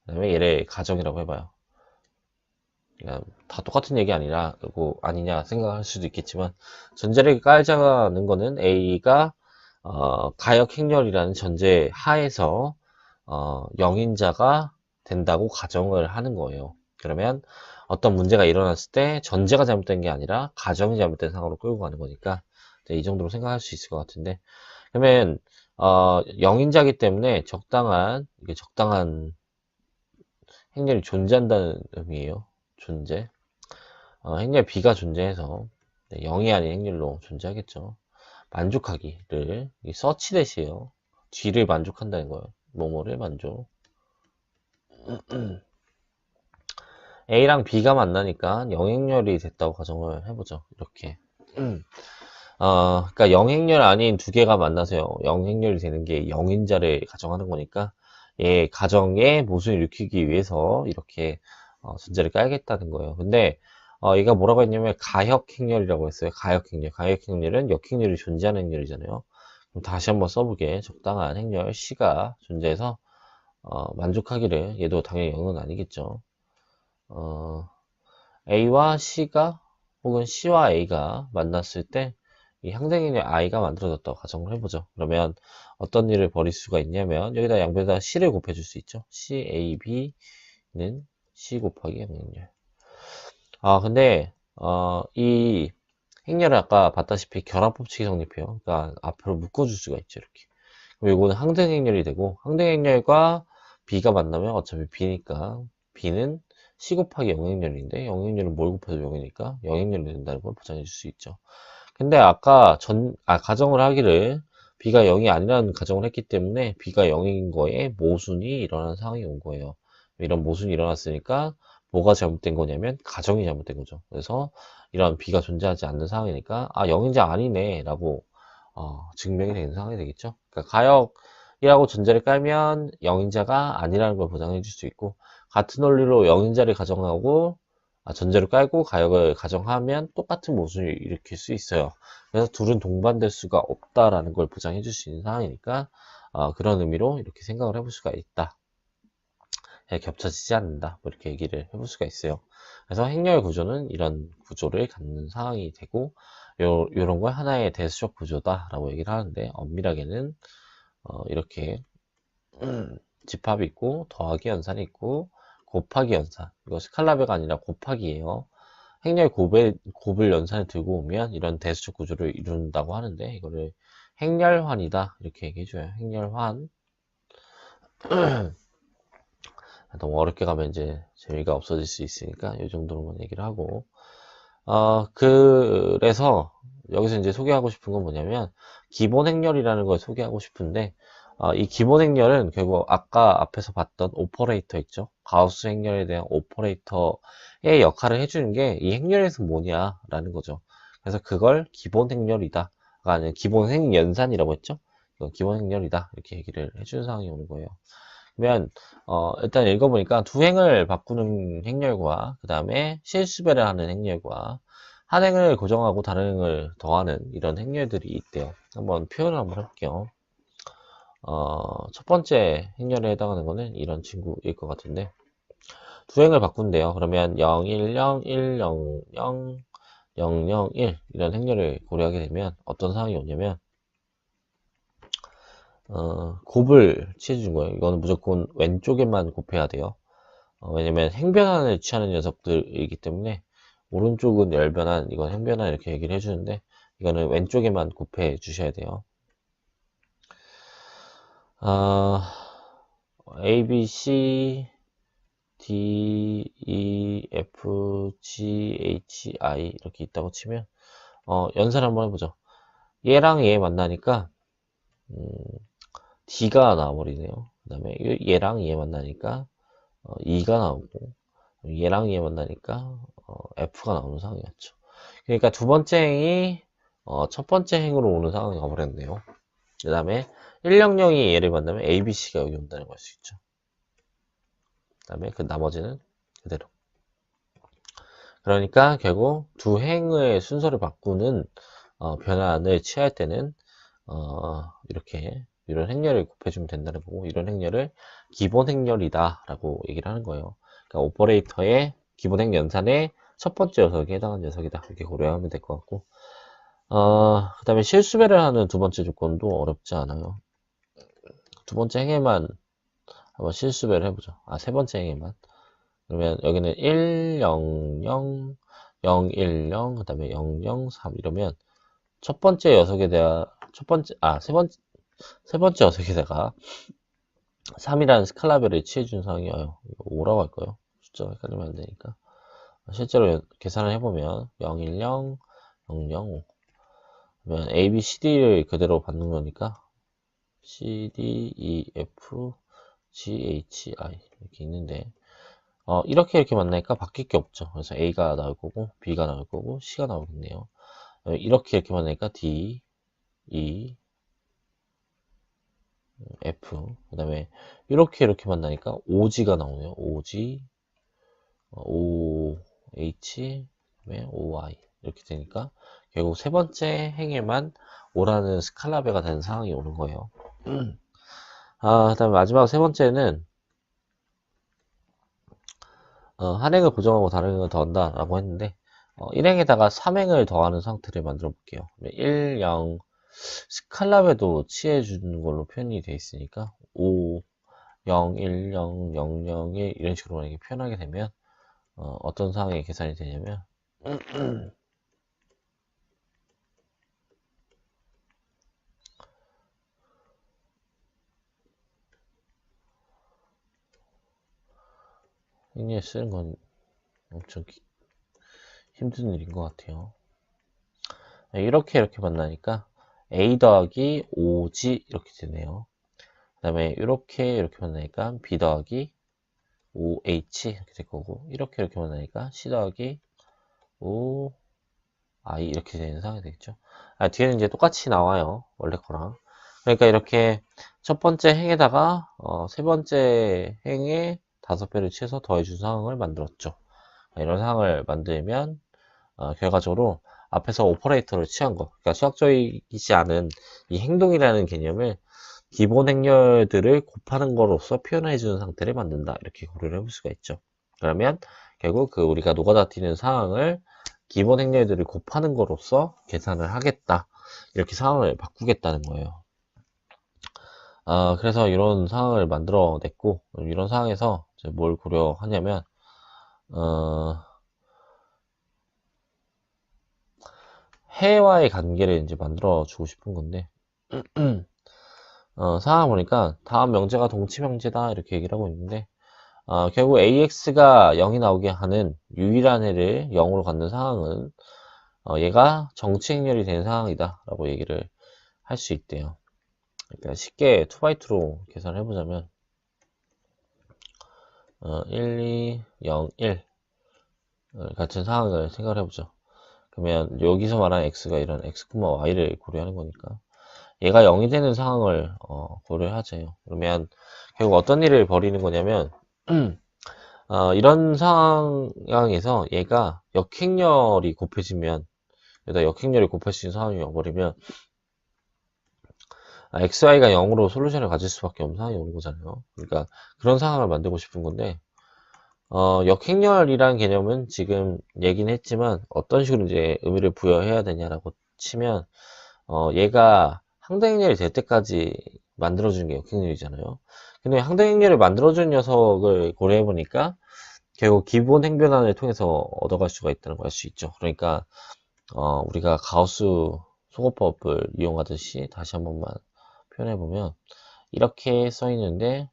그 다음에 얘를 가정이라고 해봐요. 그냥 다 똑같은 얘기 아니냐 생각할 수도 있겠지만 전제를 깔자는 거는 A가 가역 행렬이라는 전제 하에서 영인자가 된다고 가정을 하는 거예요. 그러면 어떤 문제가 일어났을 때 전제가 잘못된 게 아니라 가정이 잘못된 상황으로 끌고 가는 거니까 이 정도로 생각할 수 있을 것 같은데 그러면 영인자이기 때문에 이게 적당한 행렬이 존재한다는 의미예요. 존재. 행렬 B가 존재해서 0이 아닌 행렬로 존재하겠죠. 만족하기를 서치 대시에요. G를 만족한다는 거예요. 뭐뭐를 만족. A랑 B가 만나니까 영행렬이 됐다고 가정을 해보죠. 이렇게. 그러니까 영행렬 아닌 두 개가 만나서 영행렬이 되는 게 영인자를 가정하는 거니까 얘 가정에 모순을 일으키기 위해서 이렇게 전제를 깔겠다는 거예요. 근데 얘가 뭐라고 했냐면 가역행렬이라고 했어요. 가역행렬. 가역행렬은 역행렬이 존재하는 행렬이잖아요. 그럼 다시 한번 써보게 적당한 행렬 C가 존재해서 만족하기를 얘도 당연히 0은 아니겠죠. A와 C가 혹은 C와 A가 만났을 때 이 항등인의 I가 만들어졌다고 가정을 해보죠. 그러면 어떤 일을 벌일 수가 있냐면 여기다 양변에다 C를 곱해줄 수 있죠. C, A, B는 C 곱하기 항등열. 근데 이 행렬을 아까 봤다시피 결합법칙이 성립해요. 그러니까 앞으로 묶어줄 수가 있죠. 이렇게. 그럼 이거는 항등행렬이 되고 항등행렬과 B가 만나면 어차피 B니까 B는 C 곱하기 영행렬인데 영행렬은 뭘 곱해도 0이니까 영행렬이 된다는 걸 보장해 줄 수 있죠. 근데 아까 가정을 하기를 B가 0이 아니라는 가정을 했기 때문에 B가 0인 거에 모순이 일어나는 상황이 온 거예요. 이런 모순이 일어났으니까 뭐가 잘못된 거냐면 가정이 잘못된 거죠. 그래서 이런 B가 존재하지 않는 상황이니까 0인지 아니네 라고 증명이 되는 상황이 되겠죠. 그러니까 가역이라고 전제를 깔면 0인자가 아니라는 걸 보장해 줄 수 있고 같은 원리로 0인자를 가정하고 전제를 깔고 가역을 가정하면 똑같은 모순을 일으킬 수 있어요. 그래서 둘은 동반될 수가 없다라는 걸 보장해 줄 수 있는 상황이니까 그런 의미로 이렇게 생각을 해볼 수가 있다. 겹쳐지지 않는다. 뭐 이렇게 얘기를 해볼 수가 있어요. 그래서 행렬 구조는 이런 구조를 갖는 상황이 되고 요런 걸 하나의 대수적 구조다라고 얘기를 하는데 엄밀하게는 이렇게 집합이 있고 더하기 연산이 있고 곱하기 연산 이거 스칼라배가 아니라 곱하기예요. 행렬 곱을 연산을 들고 오면 이런 대수적 구조를 이룬다고 하는데 이거를 행렬환이다 이렇게 얘기해줘요. 행렬환. 너무 어렵게 가면 이제 재미가 없어질 수 있으니까 이 정도로만 얘기를 하고 그래서 여기서 이제 소개하고 싶은 건 뭐냐면 기본 행렬이라는 걸 소개하고 싶은데 이 기본 행렬은 결국 아까 앞에서 봤던 오퍼레이터 있죠. 가우스 행렬에 대한 오퍼레이터의 역할을 해주는 게 이 행렬에서 뭐냐라는 거죠. 그래서 그걸 기본 행렬이다. 아니면 기본 행연산이라고 했죠. 기본 행렬이다. 이렇게 얘기를 해주는 상황이 오는 거예요. 그러면 일단 읽어보니까 두 행을 바꾸는 행렬과 그 다음에 실수배를 하는 행렬과 한 행을 고정하고 다른 행을 더하는 이런 행렬들이 있대요. 한번 표현을 한번 해볼게요. 첫 번째 행렬에 해당하는 거는 이런 친구일 것 같은데 두 행을 바꾼대요. 그러면 0, 1, 0, 1, 0, 0, 0, 0, 1 이런 행렬을 고려하게 되면 어떤 상황이 오냐면 곱을 취해주는 거예요. 이거는 무조건 왼쪽에만 곱해야 돼요. 왜냐면 행변환을 취하는 녀석들이기 때문에 오른쪽은 열변환, 이건 행변환 이렇게 얘기를 해주는데 이거는 왼쪽에만 곱해 주셔야 돼요. A, B, C, D, E, F, G, H, I 이렇게 있다고 치면 연산 한번 해보죠. 얘랑 얘 만나니까 D가 나와버리네요. 그 다음에 얘랑 얘 만나니까 E가 나오고 얘랑 얘 만나니까 F가 나오는 상황이었죠. 그러니까 두 번째 행이 첫 번째 행으로 오는 상황이 가버렸네요. 그 다음에 100이 얘를 만나면 ABC가 여기 온다는 걸 수 있죠. 그 다음에 그 나머지는 그대로. 그러니까 결국 두 행의 순서를 바꾸는 변환을 취할 때는 이렇게 이런 행렬을 곱해주면 된다는 거고 이런 행렬을 기본 행렬이다 라고 얘기를 하는 거예요. 그러니까 오퍼레이터의 기본 행 연산의 첫 번째 녀석에 해당하는 녀석이다 이렇게 고려하면 될 것 같고 그 다음에 실수배를 하는 두 번째 조건도 어렵지 않아요. 두 번째 행에만 한번 실수배를 해보죠. 세 번째 행에만. 그러면 여기는 1, 0, 0, 0, 1, 0, 그 다음에 0, 0, 3 이러면 첫 번째 녀석에 대한 세 번째 녀석에다가 3이라는 스칼라별을 취해준 상황이에요. 5라고 할까요? 숫자가 헷갈리면 안 되니까. 실제로 계산을 해보면 0, 1, 0, 0, 0, 5 그러면 A, B, C, D를 그대로 받는 거니까 C, D, E, F, G, H, I 이렇게 있는데 이렇게 만나니까 바뀔 게 없죠. 그래서 A가 나올 거고 B가 나올 거고 C가 나오겠네요. 이렇게 만나니까 D, E, F 그 다음에 이렇게 만나니까 OG가 나오네요. OG, OH, 그다음에 OI 이렇게 되니까 결국 세 번째 행에만 O라는 스칼라배가 되는 상황이 오는 거예요. 그 다음에 마지막 세 번째는 한 행을 고정하고 다른 행을 더한다 라고 했는데 1행에다가 3행을 더하는 상태를 만들어 볼게요. 1, 0 스칼라배도 취해주는 걸로 표현이 되어 있으니까 5, 0, 1, 0, 0, 0, 1 이런 식으로 만약에 표현하게 되면 어떤 상황이 계산이 되냐면 행렬 쓰는 건 엄청 힘든 일인 것 같아요. 이렇게 만나니까 A 더하기 5G 이렇게 되네요. 그 다음에 이렇게 만나니까 B 더하기 5H 이렇게 될 거고 이렇게 만나니까 C 더하기 5I 이렇게 되는 상황이 되겠죠. 뒤에는 이제 똑같이 나와요. 원래 거랑. 그러니까 이렇게 첫 번째 행에다가 세 번째 행에 5배를 취해서 더해준 상황을 만들었죠. 이런 상황을 만들면 결과적으로 앞에서 오퍼레이터를 취한 거, 그러니까 수학적이지 않은 이 행동이라는 개념을 기본 행렬들을 곱하는 거로서 표현해주는 상태를 만든다. 이렇게 고려를 해볼 수가 있죠. 그러면 결국 그 우리가 노가다뛰는 상황을 기본 행렬들을 곱하는 거로서 계산을 하겠다. 이렇게 상황을 바꾸겠다는 거예요. 그래서 이런 상황을 만들어냈고, 이런 상황에서 이제 뭘 고려하냐면, 해와의 관계를 이제 만들어주고 싶은 건데, 상황을 보니까 다음 명제가 동치 명제다. 이렇게 얘기를 하고 있는데, 결국 AX가 0이 나오게 하는 유일한 해를 0으로 갖는 상황은 얘가 정치 행렬이 되는 상황이다 라고 얘기를 할 수 있대요. 그러니까 쉽게 2x2로 계산을 해보자면 1, 2, 0, 1 같은 상황을 생각을 해보죠. 그러면 여기서 말하는 x가 이런 x, y를 고려하는 거니까 얘가 0이 되는 상황을 고려하죠. 그러면 결국 어떤 일을 벌이는 거냐면 이런 상황에서 얘가 역행렬이 곱해지면 여기다 역행렬이 곱해지는 상황이 와버리면 xy가 0으로 솔루션을 가질 수밖에 없는 상황이 오는 거잖아요. 그러니까 그런 상황을 만들고 싶은 건데 역행렬이라는 개념은 지금 얘기는 했지만 어떤 식으로 이제 의미를 부여해야 되냐라고 치면 얘가 항등행렬이 될 때까지 만들어주는 게 역행렬이잖아요. 근데 항등행렬을 만들어준 녀석을 고려해 보니까 결국 기본 행변안을 통해서 얻어갈 수가 있다는 걸 알 수 있죠. 그러니까 우리가 가우스 소거법을 이용하듯이 다시 한 번만 표현해 보면 이렇게 써 있는데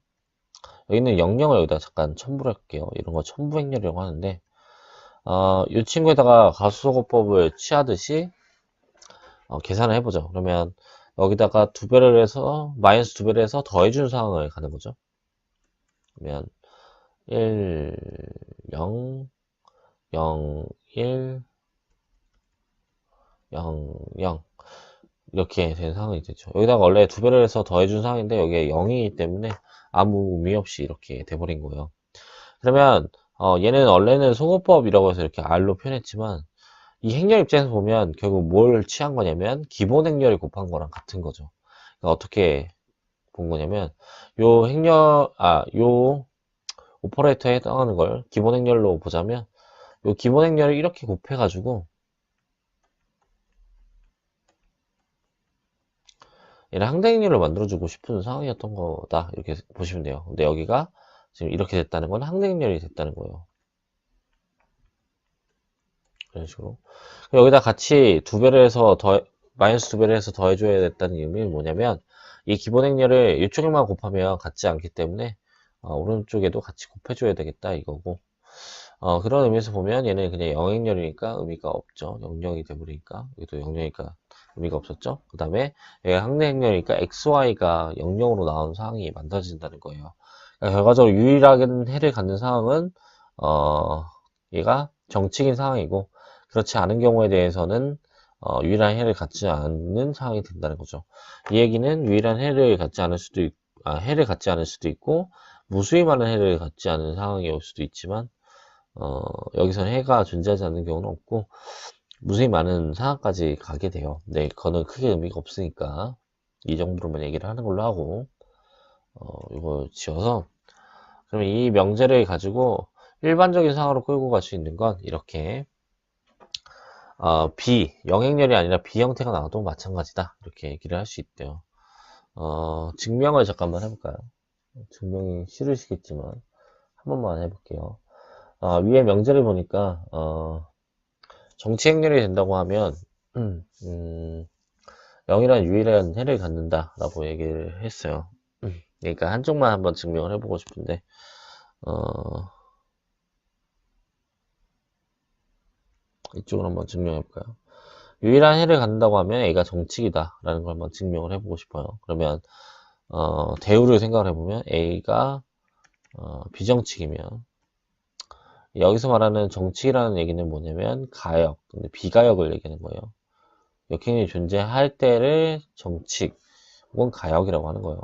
여기는 영영을 여기다 잠깐 첨부를 할게요. 이런 거 첨부 행렬이라고 하는데 이 친구에다가 가우스 소거법을 취하듯이 계산을 해보죠. 그러면 여기다가 두 배를 해서 마이너스 두 배를 해서 더해준 상황을 가는 거죠. 그러면 1, 0, 0, 1, 0, 0 이렇게 된 상황이 되죠. 여기다가 원래 두 배를 해서 더해준 상황인데 여기에 0이기 때문에 아무 의미 없이 이렇게 돼버린 거예요. 그러면 얘는 원래는 소거법이라고 해서 이렇게 R로 표현했지만 이 행렬 입장에서 보면 결국 뭘 취한 거냐면 기본 행렬을 곱한 거랑 같은 거죠. 그러니까 어떻게 본 거냐면 요 오퍼레이터에 해당하는 걸 기본 행렬로 보자면 요 기본 행렬을 이렇게 곱해가지고 얘를 항등행렬을 만들어주고 싶은 상황이었던 거다 이렇게 보시면 돼요. 근데 여기가 지금 이렇게 됐다는 건 항등행렬이 됐다는 거예요. 이런 식으로 여기다 같이 두 배를 해서 마이너스 두 배를 해서 더해줘야 됐다는 의미는 뭐냐면 이 기본 행렬을 이쪽에만 곱하면 같지 않기 때문에 오른쪽에도 같이 곱해줘야 되겠다 이거고 그런 의미에서 보면 얘는 그냥 영행렬이니까 의미가 없죠. 0,0이 돼버리니까 여기도 0,0이니까 의미가 없었죠. 그 다음에 얘가 항등행렬이니까 xy가 0,0으로 나온 상황이 만들어진다는 거예요. 그러니까 결과적으로 유일하게 해를 갖는 상황은 얘가 정칙인 상황이고 그렇지 않은 경우에 대해서는 유일한 해를 갖지 않는 상황이 된다는 거죠. 이 얘기는 유일한 해를 갖지 않을 수도 해를 갖지 않을 수도 있고 무수히 많은 해를 갖지 않은 상황이 올 수도 있지만 여기서는 해가 존재하지 않는 경우는 없고 무수히 많은 상황까지 가게 돼요. 네, 그거는 크게 의미가 없으니까 이 정도로만 얘기를 하는 걸로 하고 이거 지어서 그러면 이 명제를 가지고 일반적인 상황으로 끌고 갈 수 있는 건 이렇게 영행렬이 아니라 B 형태가 나와도 마찬가지다 이렇게 얘기를 할 수 있대요. 증명을 잠깐만 해볼까요? 증명이 싫으시겠지만 한 번만 해볼게요. 위에 명제를 보니까 정치 행렬이 된다고 하면 0이란 유일한 해를 갖는다 라고 얘기를 했어요. 그러니까 한쪽만 한번 증명을 해보고 싶은데 이쪽으로 한번 증명해볼까요? 유일한 해를 갖는다고 하면 A가 정칙이다 라는 걸 한번 증명을 해보고 싶어요. 그러면 대우를 생각을 해보면 A가 비정칙이면 여기서 말하는 정칙이라는 얘기는 뭐냐면 가역, 근데 비가역을 얘기하는 거예요. 역행이 존재할 때를 정칙 혹은 가역이라고 하는 거예요.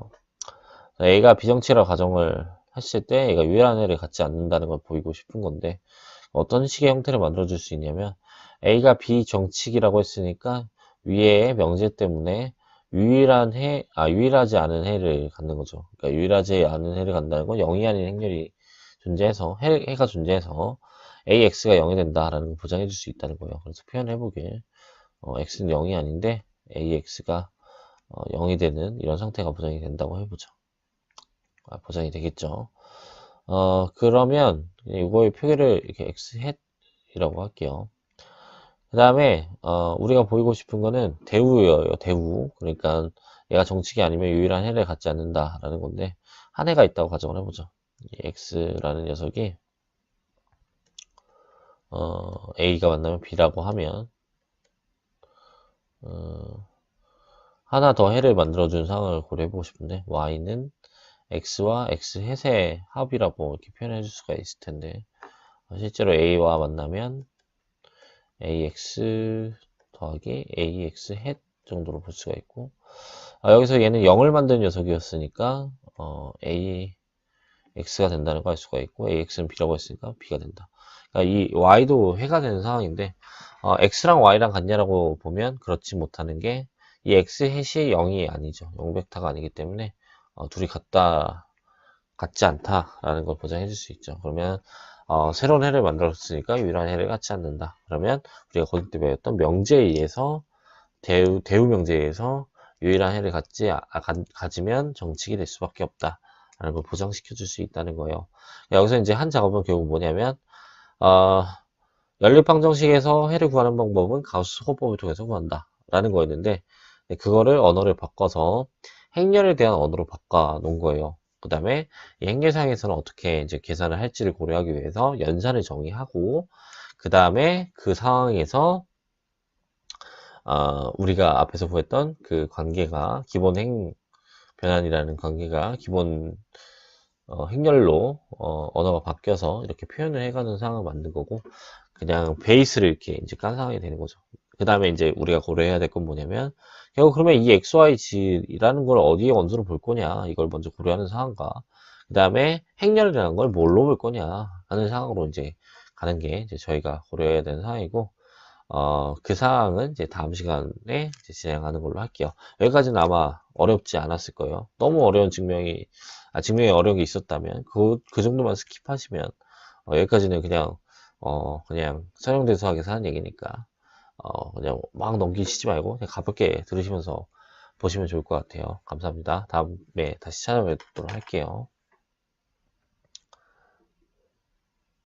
A가 비정칙이라고 가정을 했을 때 A가 유일한 해를 갖지 않는다는 걸 보이고 싶은 건데 어떤 식의 형태를 만들어줄 수 있냐면 A가 비정칙이라고 했으니까 위에 명제 때문에 유일하지 않은 해를 갖는 거죠. 그러니까 유일하지 않은 해를 갖는다는 건 0이 아닌 행렬이 존재해서 해가 존재해서 AX가 0이 된다라는 걸 보장해 줄 수 있다는 거예요. 그래서 표현해 보길 X는 0이 아닌데 AX가 0이 되는 이런 상태가 보장이 된다고 해보죠. 보장이 되겠죠. 그러면 이거의 표기를 이렇게 xhat이라고 할게요. 그 다음에 우리가 보이고 싶은 거는 대우예요. 대우. 그러니까 얘가 정칙이 아니면 유일한 해를 갖지 않는다라는 건데 한 해가 있다고 가정을 해보죠. x라는 녀석이 a가 만나면 b라고 하면 하나 더 해를 만들어준 상황을 고려해보고 싶은데 y는 x와 x햇의 합이라고 이렇게 표현해 줄 수가 있을 텐데 실제로 a와 만나면 ax 더하기 ax 햇 정도로 볼 수가 있고 여기서 얘는 0을 만드는 녀석이었으니까 x가 된다는 거 알 수가 있고, ax는 b라고 했으니까 b가 된다. 그러니까 이 y도 회가 되는 상황인데, x랑 y랑 같냐라고 보면 그렇지 못하는 게, 이 x 햇이 0이 아니죠. 0벡터가 아니기 때문에 둘이 같지 않다라는 걸 보장해 줄 수 있죠. 그러면 새로운 해를 만들었으니까 유일한 해를 갖지 않는다. 그러면 우리가 거기 때 배웠던 명제에 의해서 대우 명제에 의해서 유일한 해를 가지면 정칙이 될 수밖에 없다. 라는 걸 보장시켜 줄 수 있다는 거예요. 여기서 이제 한 작업은 결국 뭐냐면, 연립방정식에서 해를 구하는 방법은 가우스 소거법을 통해서 구한다. 라는 거였는데, 그거를 언어를 바꿔서 행렬에 대한 언어로 바꿔 놓은 거예요. 그 다음에 이 행렬상에서는 어떻게 이제 계산을 할지를 고려하기 위해서 연산을 정의하고, 그 다음에 그 상황에서 우리가 앞에서 보였던 그 관계가 기본 변환이라는 관계가 기본 행렬로 언어가 바뀌어서 이렇게 표현을 해가는 상황을 만든 거고, 그냥 베이스를 이렇게 이제 깐 상황이 되는 거죠. 그 다음에 이제 우리가 고려해야 될 건 뭐냐면, 결국 그러면 이 XYZ라는 걸 어디에 원소로 볼 거냐, 이걸 먼저 고려하는 상황과, 그 다음에 행렬이라는 걸 뭘로 볼 거냐 하는 상황으로 이제 가는 게 이제 저희가 고려해야 되는 상황이고, 그 사항은 이제 다음 시간에 이제 진행하는 걸로 할게요. 여기까지는 아마 어렵지 않았을 거예요. 너무 어려운 증명에 어려운 게 있었다면, 그 정도만 스킵하시면, 여기까지는 그냥 설명대수학에서 하는 얘기니까, 그냥 막 넘기시지 말고, 그냥 가볍게 들으시면서 보시면 좋을 것 같아요. 감사합니다. 다음에 다시 찾아뵙도록 할게요.